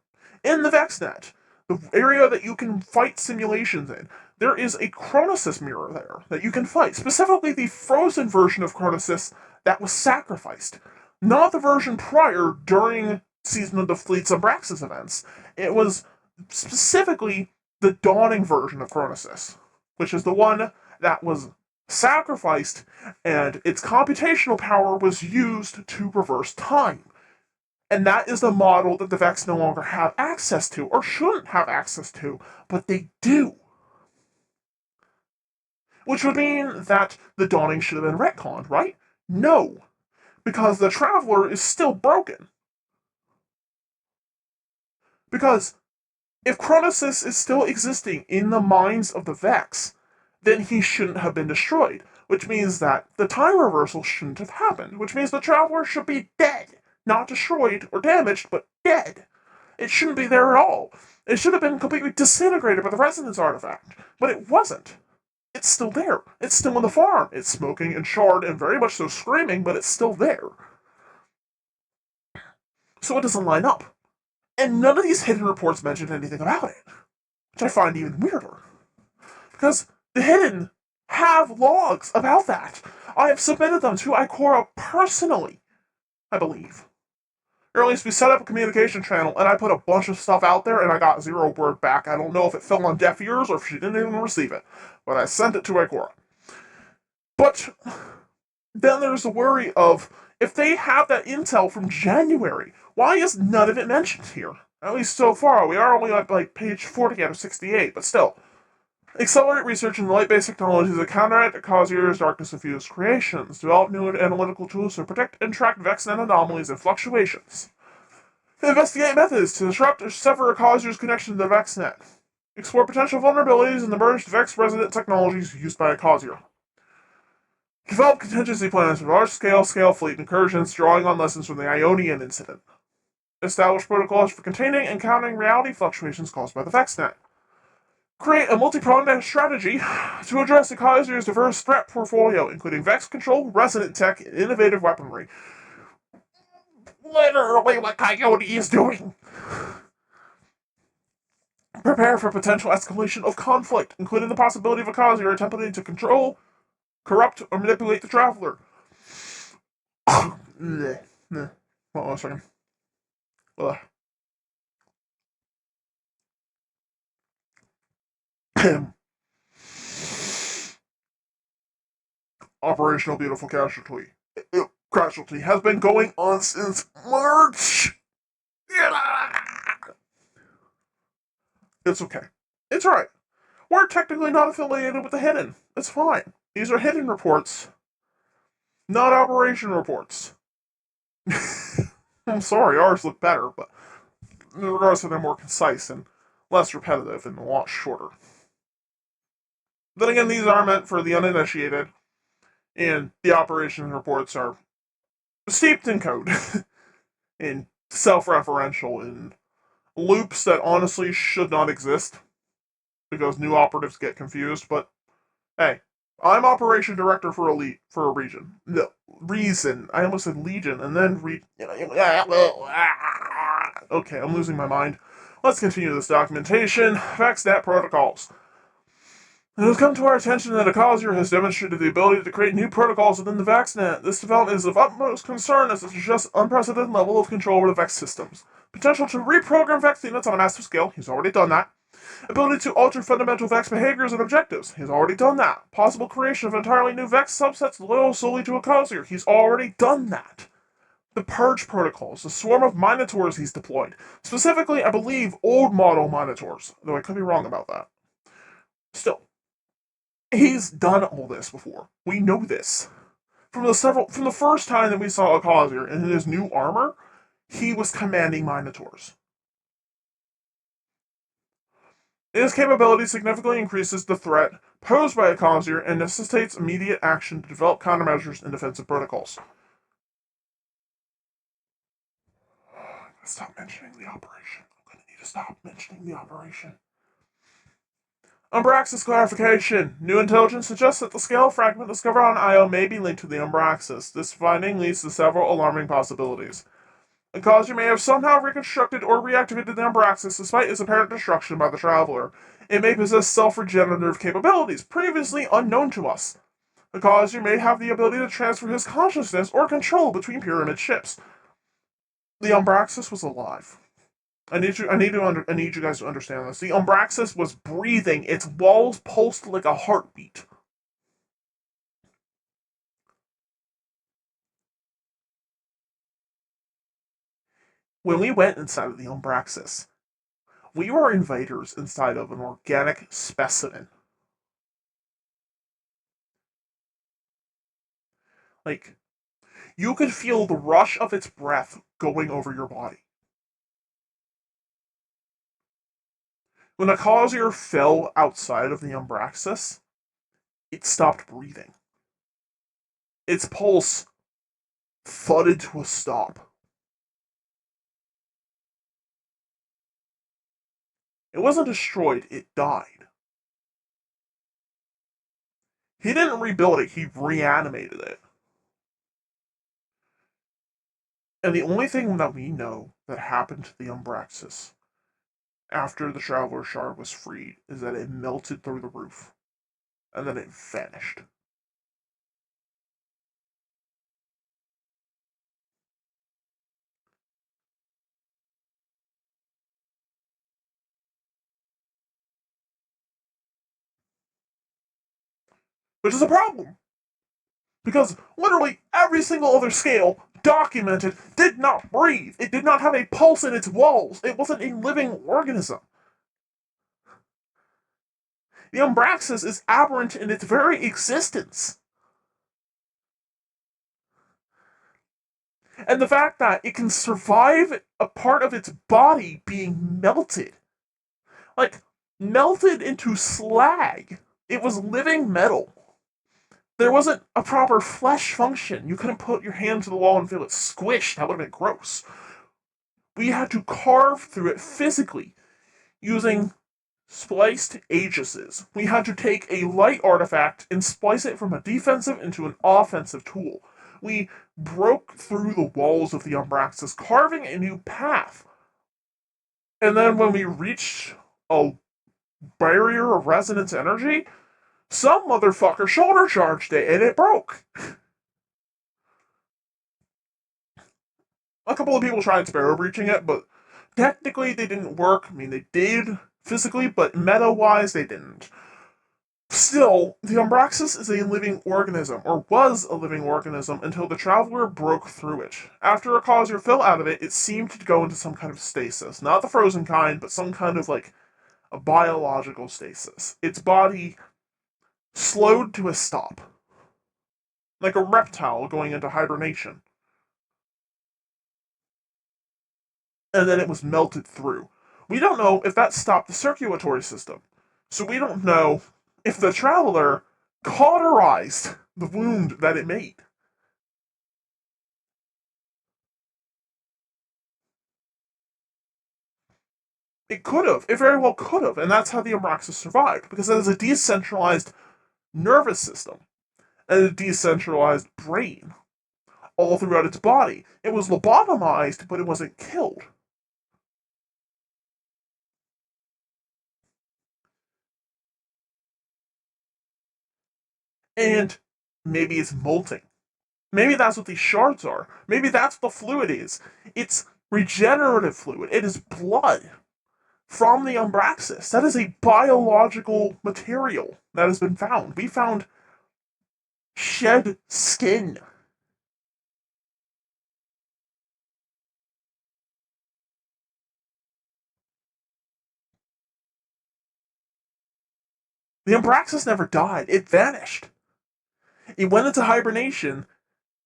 in the VexNet, the area that you can fight simulations in, there is a Chronosis mirror there that you can fight, specifically the frozen version of Chronosis that was sacrificed. Not the version prior during Season of the Fleet's Abraxas events. It was specifically the dawning version of Chronosis, which is the one that was sacrificed and its computational power was used to reverse time. And that is the model that the Vex no longer have access to, or shouldn't have access to, but they do. Which would mean that the dawning should have been retconned, right? No, because the Traveler is still broken. Because If Chronosis is still existing in the minds of the Vex, then he shouldn't have been destroyed, which means that the time reversal shouldn't have happened, which means the Traveler should be dead. Not destroyed or damaged, but dead. It shouldn't be there at all. It should have been completely disintegrated by the Resonance artifact, but it wasn't. It's still there. It's still on the farm. It's smoking and charred and very much so screaming, but it's still there. So it doesn't line up. And none of these hidden reports mention anything about it, which I find even weirder. Because the hidden have logs about that. I have submitted them to Ikora personally, I believe. Or at least we set up a communication channel and I put a bunch of stuff out there and I got 0 word back. I don't know if it fell on deaf ears or if she didn't even receive it. But I sent it to Ikora. But then there's the worry of if they have that intel from January, why is none of it mentioned here? At least so far. We are only at like page 40 out of 68, but still. Accelerate research in light-based technologies that counteract Causier's darkness-infused creations. Develop new analytical tools to predict and track VexNet anomalies and fluctuations. Investigate methods to disrupt or sever Causier's connection to the VexNet. Explore potential vulnerabilities in the merged Vex-resident technologies used by Causier. Develop contingency plans for large-scale fleet incursions, drawing on lessons from the Ionian incident. Establish protocols for containing and countering reality fluctuations caused by the VexNet. Create a multi-pronged strategy to address the Kaiser's diverse threat portfolio, including Vex control, resonant tech, and innovative weaponry. Literally what Coyote is doing. Prepare for potential escalation of conflict, including the possibility of a Kaiser attempting to control, corrupt, or manipulate the Traveler. Hold on a second. Operational Beautiful Casualty has been going on since March. It's okay. It's alright. We're technically not affiliated with the Hidden. It's fine. These are Hidden reports, not Operation reports. I'm sorry, ours look better, but in regards to they're more concise and less repetitive and a lot shorter. Then again, these are meant for the uninitiated, and the Operation reports are steeped in code and self-referential and loops that honestly should not exist because new operatives get confused. But hey, I'm operation director for a region. No reason. I almost said legion and then Okay, I'm losing my mind. Let's continue this documentation. VexNet protocols. It has come to our attention that Akazier has demonstrated the ability to create new protocols within the VexNet. This development is of utmost concern as it suggests unprecedented level of control over the Vex systems. Potential to reprogram Vex units on a massive scale, he's already done that. Ability to alter fundamental Vex behaviors and objectives, he's already done that. Possible creation of entirely new Vex subsets loyal solely to Akazier, he's already done that. The Purge protocols, the swarm of Minotaurs he's deployed. Specifically, I believe, old model Minotaurs, though I could be wrong about that. Still, he's done all this before. We know this. From the first time that we saw Akazier in his new armor, he was commanding Minotaurs. His capability significantly increases the threat posed by Akazier and necessitates immediate action to develop countermeasures and defensive protocols. Stop mentioning the operation. I'm gonna need to stop mentioning the operation. Umbraxis clarification. New intelligence suggests that the scale fragment discovered on Io may be linked to the Umbraxis. This finding leads to several alarming possibilities. Akazier may have somehow reconstructed or reactivated the Umbraxis despite its apparent destruction by the Traveler. It may possess self-regenerative capabilities previously unknown to us. Akazier may have the ability to transfer his consciousness or control between pyramid ships. The Umbraxis was alive. I need you guys to understand this. The Umbraxis was breathing. Its walls pulsed like a heartbeat. When we went inside of the Umbraxis, we were invaders inside of an organic specimen. Like, you could feel the rush of its breath going over your body. When the Cosier fell outside of the Umbraxus, it stopped breathing. Its pulse thudded to a stop. It wasn't destroyed, it died. He didn't rebuild it, he reanimated it. And the only thing that we know that happened to the Umbraxus after the Traveler Shard was freed is that it melted through the roof, and then it vanished. Which is a problem, because literally every single other scale documented did not breathe. It did not have a pulse in its walls. It wasn't a living organism. The Umbraxus is aberrant in its very existence. And the fact that it can survive a part of its body being melted. Like, melted into slag. It was living metal. There wasn't a proper flesh function. You couldn't put your hand to the wall and feel it squish. That would have been gross. We had to carve through it physically using spliced aegises. We had to take a light artifact and splice it from a defensive into an offensive tool. We broke through the walls of the Umbraxus, carving a new path. And then when we reached a barrier of resonance energy, some motherfucker shoulder charged it and it broke. A couple of people tried sparrow breaching it, but technically they didn't work. I mean, they did physically, but meta-wise, they didn't. Still, the Umbraxus is a living organism, or was a living organism, until the Traveler broke through it. After a Cosier fell out of it, it seemed to go into some kind of stasis. Not the frozen kind, but some kind of, like, a biological stasis. Its body slowed to a stop. Like a reptile going into hibernation. And then it was melted through. We don't know if that stopped the circulatory system. So we don't know if the Traveler cauterized the wound that it made. It could have. It very well could have. And that's how the Umbraxus survived, because it has a decentralized nervous system and a decentralized brain all throughout its body. It was lobotomized, but it wasn't killed. And maybe it's molting. Maybe that's what these shards are. Maybe that's what the fluid is. It's regenerative fluid. It is blood from the Umbraxus. That is a biological material that has been found. We found shed skin. The Umbraxus never died. It vanished. It went into hibernation,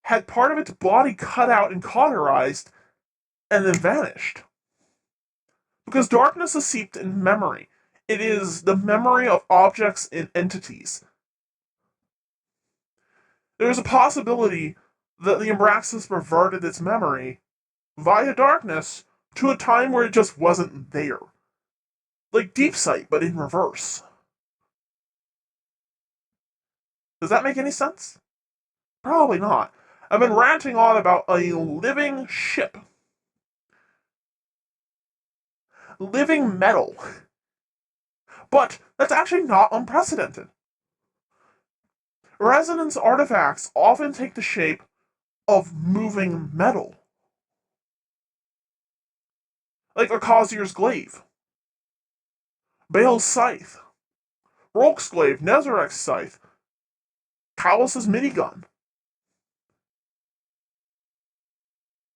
had part of its body cut out and cauterized, and then vanished. Because darkness is seeped in memory. It is the memory of objects and entities. There is a possibility that the Umbraxus reverted its memory via darkness to a time where it just wasn't there. Like Deep Sight, but in reverse. Does that make any sense? Probably not. I've been ranting on about a living ship. Living metal. But that's actually not unprecedented. Resonance artifacts often take the shape of moving metal. Like a Cosier's glaive, Bale's scythe, Rolk's glaive, Nezarek's scythe, Callus's minigun.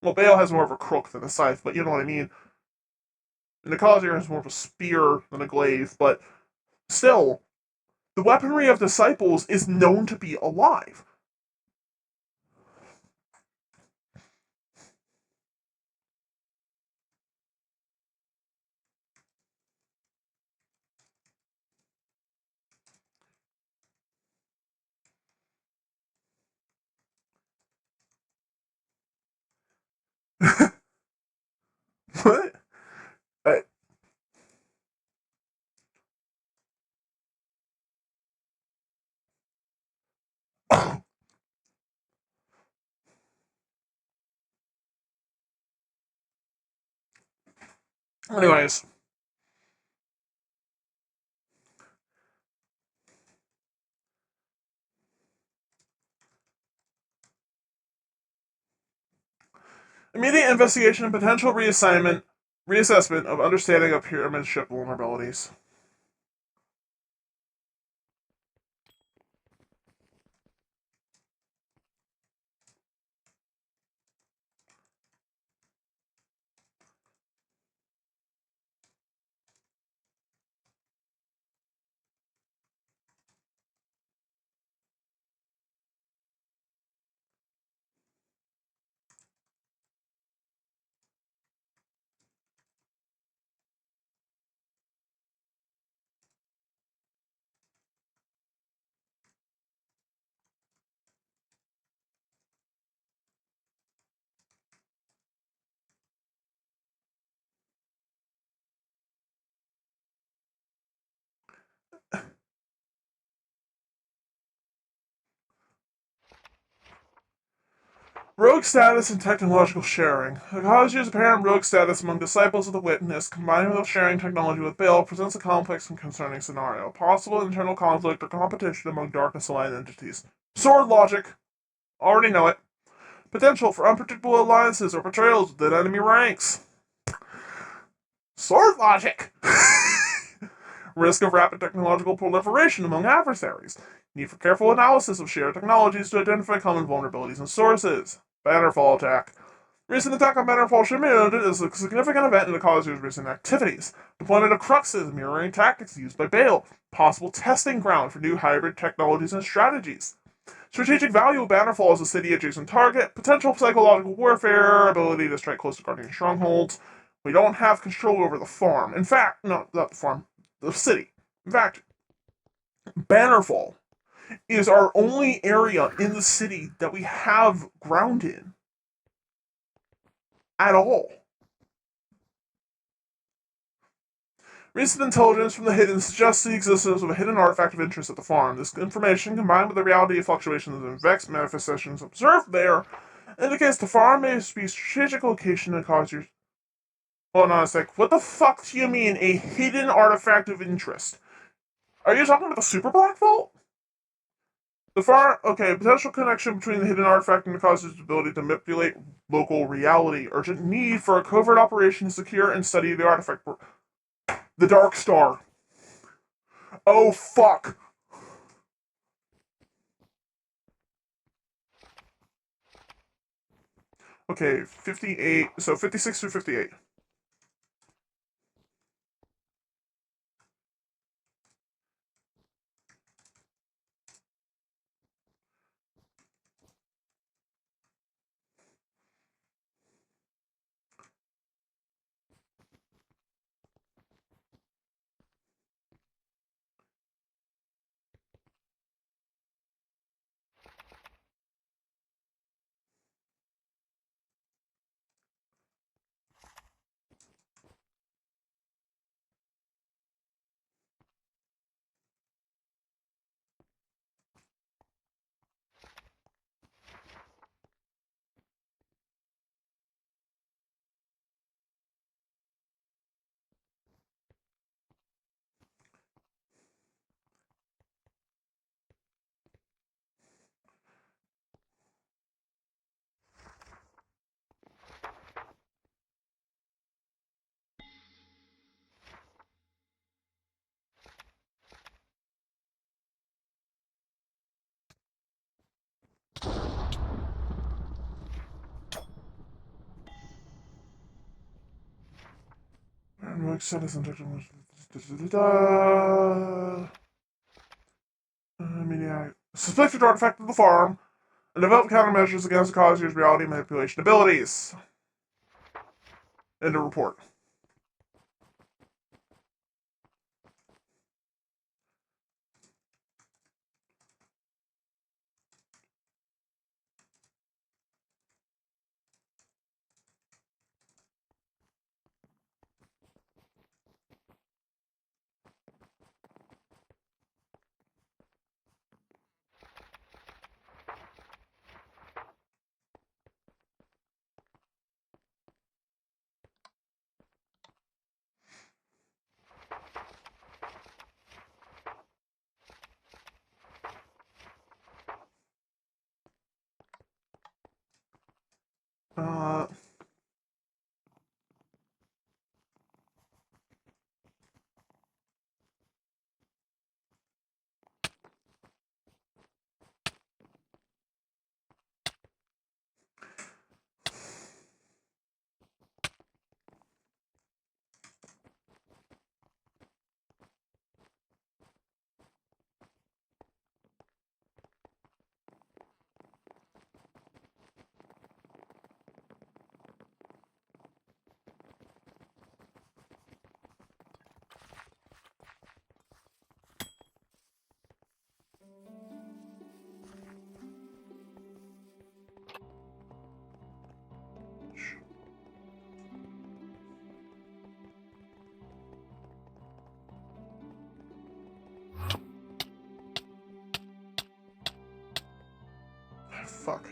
Well, Bale has more of a crook than a scythe, but you know what I mean. And the Cosier has more of a spear than a glaive, but still, the weaponry of disciples is known to be alive. What? Uh, anyways, immediate investigation and potential reassessment of understanding of pyramid ship vulnerabilities. Rogue status and technological sharing. Ecology's apparent rogue status among disciples of the witness, combined with sharing technology with Bill, presents a complex and concerning scenario. Possible internal conflict or competition among darkness-aligned entities. Sword logic. Already know it. Potential for unpredictable alliances or betrayals within enemy ranks. Sword logic. Risk of rapid technological proliferation among adversaries. Need for careful analysis of shared technologies to identify common vulnerabilities and sources. Bannerfall attack. Recent attack on Bannerfall should be noted as a significant event in the College recent activities. Deployment of Cruxes mirroring tactics used by Bale. Possible testing ground for new hybrid technologies and strategies. Strategic value of Bannerfall as a city-adjacent target. Potential psychological warfare. Ability to strike close to Guardian strongholds. We don't have control over the farm. In fact, no, not the farm. The city. In fact, Bannerfall is our only area in the city that we have ground in at all. Recent intelligence from the hidden suggests the existence of a hidden artifact of interest at the farm. This information, combined with the reality of fluctuations and vex manifestations observed there, indicates the farm may be a strategic location and cause your. Hold on a sec. What the fuck do you mean, a hidden artifact of interest? Are you talking about the Super Black Vault? The far okay, potential connection between the hidden artifact and the cause's ability to manipulate local reality. Urgent need for a covert operation to secure and study the artifact. The Dark Star. Oh fuck. Okay, 58. So 56 through 58. Suspected artifact of the farm and develop countermeasures against the cause's reality manipulation abilities. End of report. Fuck.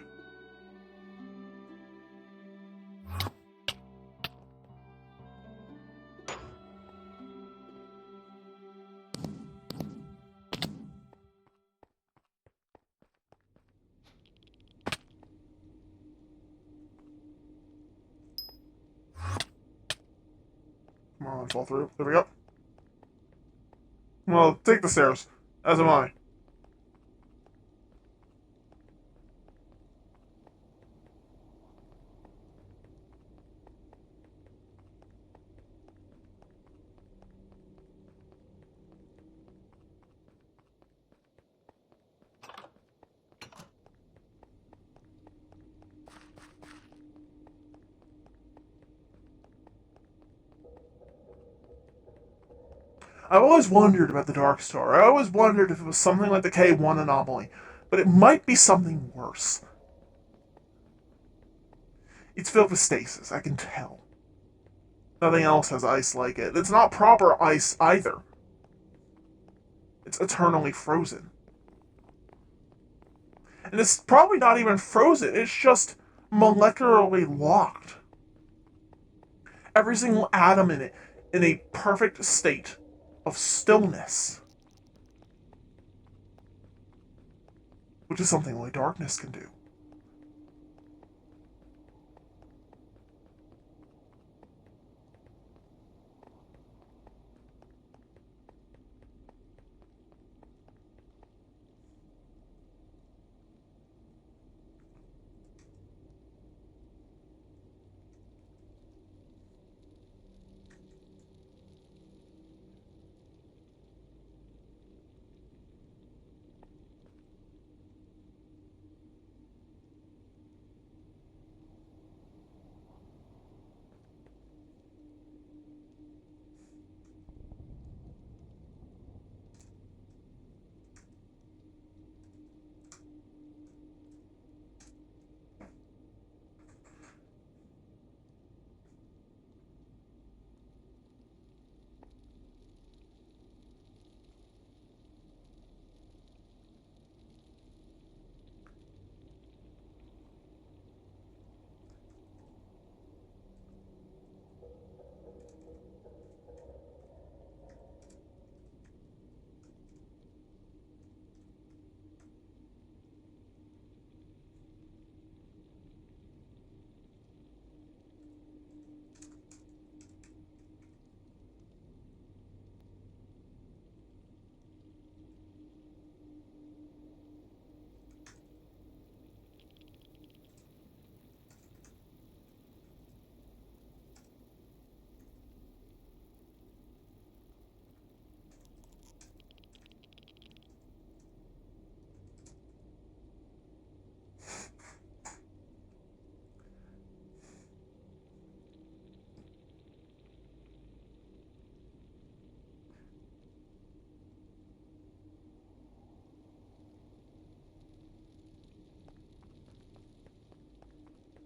Come on, fall through. There we go. Well, take the stairs. As am I. I've always wondered about the Dark Star. I always wondered if it was something like the K1 anomaly, but it might be something worse. It's filled with stasis, I can tell. Nothing else has ice like it. It's not proper ice either. It's eternally frozen. And it's probably not even frozen, it's just molecularly locked. Every single atom in it in a perfect state of stillness. Which is something only darkness can do.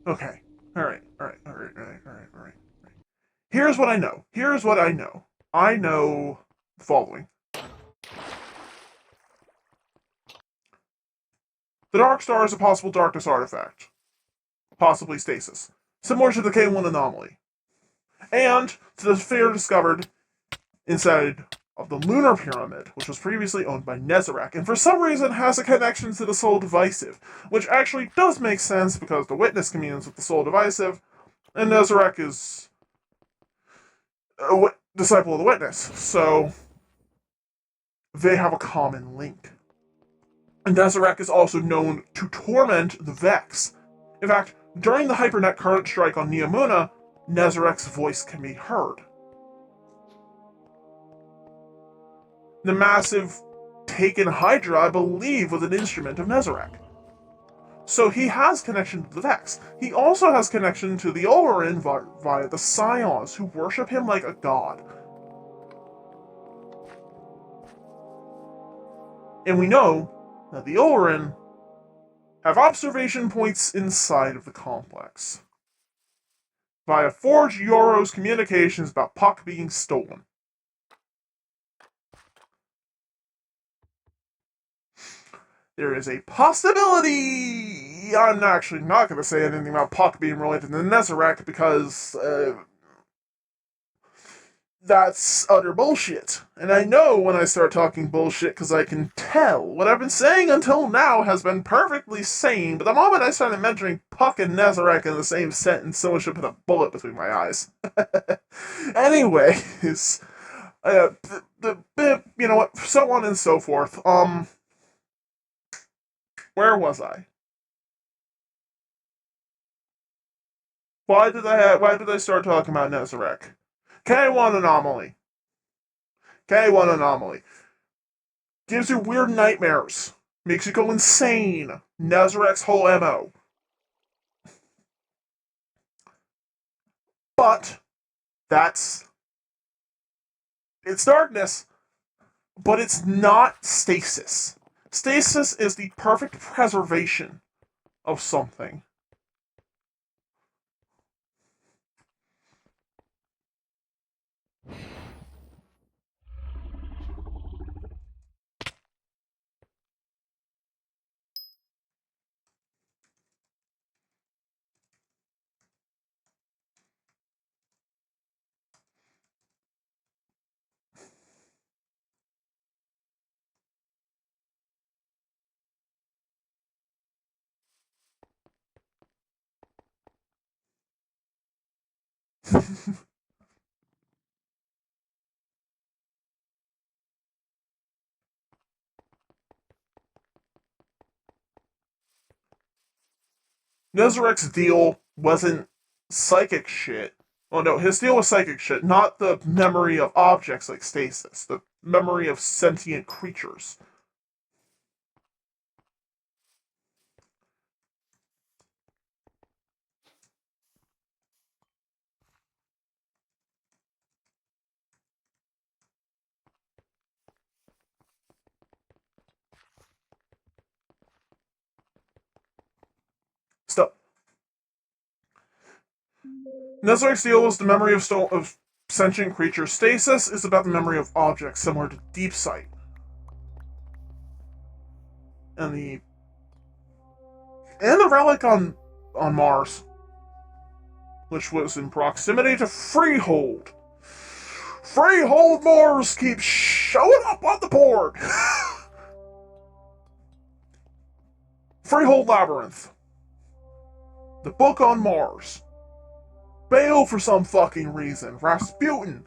Okay. Alright. Here's what I know. Here's what I know. I know the following. The Dark Star is a possible darkness artifact. Possibly stasis. Similar to the K1 anomaly. And to the sphere discovered inside of the Lunar Pyramid, which was previously owned by Nezarec, and for some reason has a connection to the Soul Divisive, which actually does make sense because the Witness communes with the Soul Divisive, and Nezarec is a disciple of the Witness, so they have a common link. And Nezarec is also known to torment the Vex. In fact, during the Hypernet current strike on Neomuna, Nezarec's voice can be heard. The massive Taken Hydra, I believe, was an instrument of Nezarec. So he has connection to the Vex. He also has connection to the Olorin via the Scions, who worship him like a god. And we know that the Olorin have observation points inside of the complex via Forge Yoro's communications about Puck being stolen. There is a possibility yeah, I'm actually not going to say anything about Puck being related to Nezarek because that's utter bullshit. And I know when I start talking bullshit because I can tell. What I've been saying until now has been perfectly sane, but the moment I started mentioning Puck and Nezarek in the same sentence, someone should put a bullet between my eyes. Anyways, you know what, so on and so forth. Where was I? Why did I start talking about Nezarek? K1 anomaly. K1 anomaly. Gives you weird nightmares. Makes you go insane. Nezarek's whole MO. But that's it's darkness, but it's not stasis. Stasis is the perfect preservation of something. Nezarek's deal wasn't psychic shit. Oh no, his deal was psychic shit, not the memory of objects like stasis, the memory of sentient creatures. Stuff. Nezarek's deal was the memory of sentient creatures. Stasis is about the memory of objects, similar to deep sight. And the relic on Mars, which was in proximity to Freehold. Freehold Mars keeps showing up on the board. Freehold Labyrinth. The book on Mars. Baal for some fucking reason. Rasputin.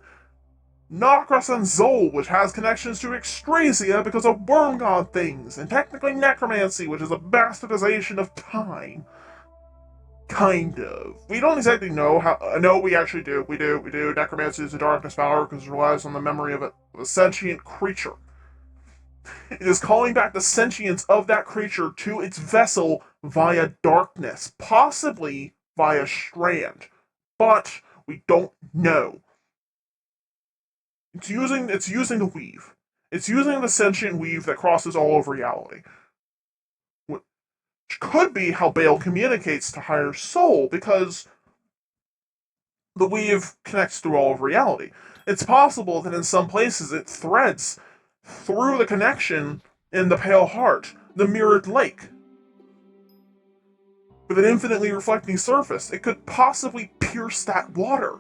Nokras and Zol, which has connections to Extrasia because of worm god things, and technically necromancy, which is a bastardization of time. Kind of. We don't exactly know how. No, we actually do. We do. We do. Necromancy is a darkness power because it relies on the memory of a sentient creature. It is calling back the sentience of that creature to its vessel via darkness, possibly via strand, but we don't know. It's using the weave. It's using the sentient weave that crosses all of reality. Which could be how Baal communicates to higher soul, because the weave connects through all of reality. It's possible that in some places it threads through the connection in the pale heart, the mirrored lake. With an infinitely reflecting surface, it could possibly pierce that water.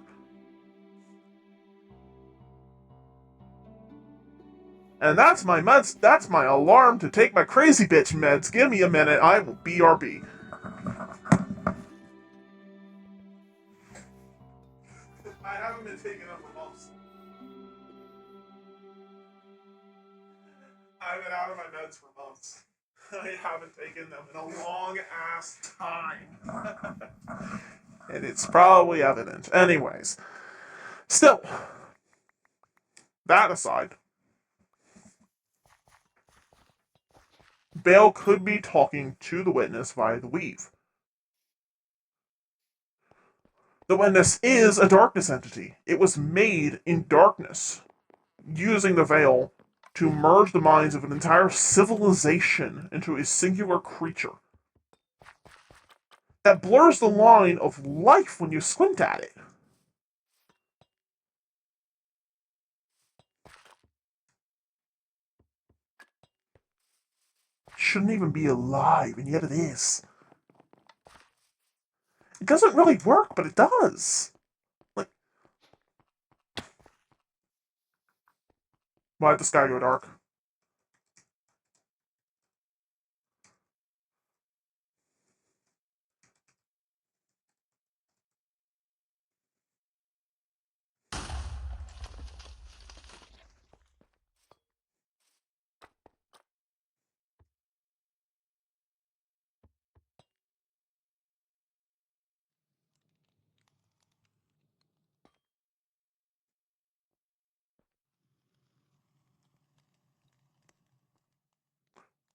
And that's my meds. That's my alarm to take my crazy bitch meds. Give me a minute. I will BRB. I haven't been taking them for months. I've been out of my meds for months. I haven't taken them in a long ass time. And it's probably evident. Anyways, still, that aside, Baal could be talking to the witness via the weave. The witness is a darkness entity. It was made in darkness, using the veil to merge the minds of an entire civilization into a singular creature that blurs the line of life when you squint at it. Shouldn't even be alive, and yet it is. It doesn't really work, but it does. Like, why'd the sky go dark?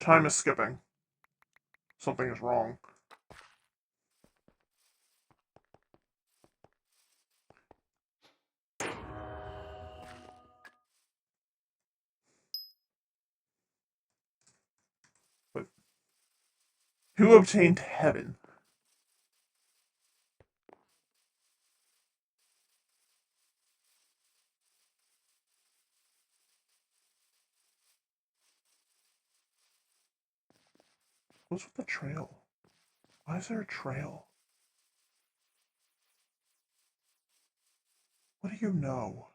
Time is skipping. Something is wrong. But who obtained heaven? What's with the trail? Why is there a trail? What do you know?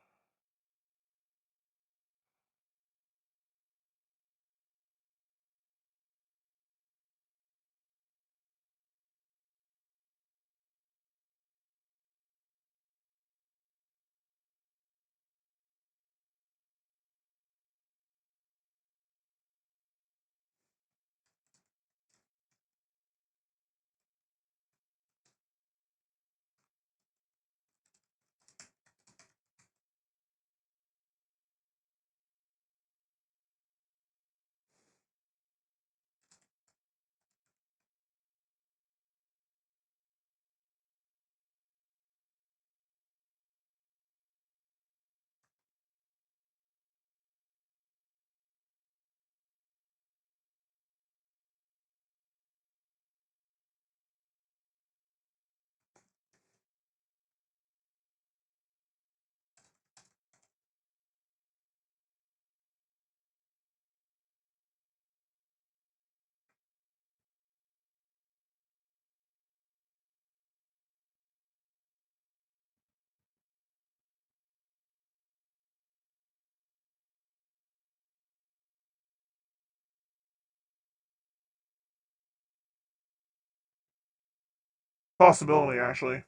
Possibility, actually.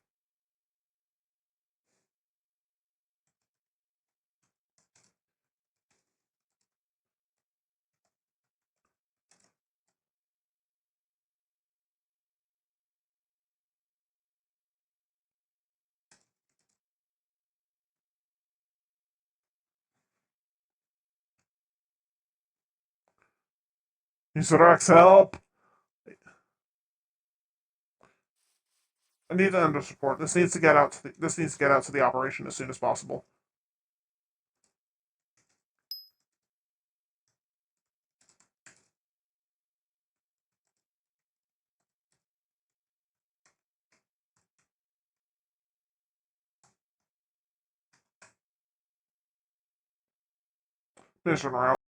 Rex, help! I need to enter support. This needs to get out to the operation as soon as possible. Mission route.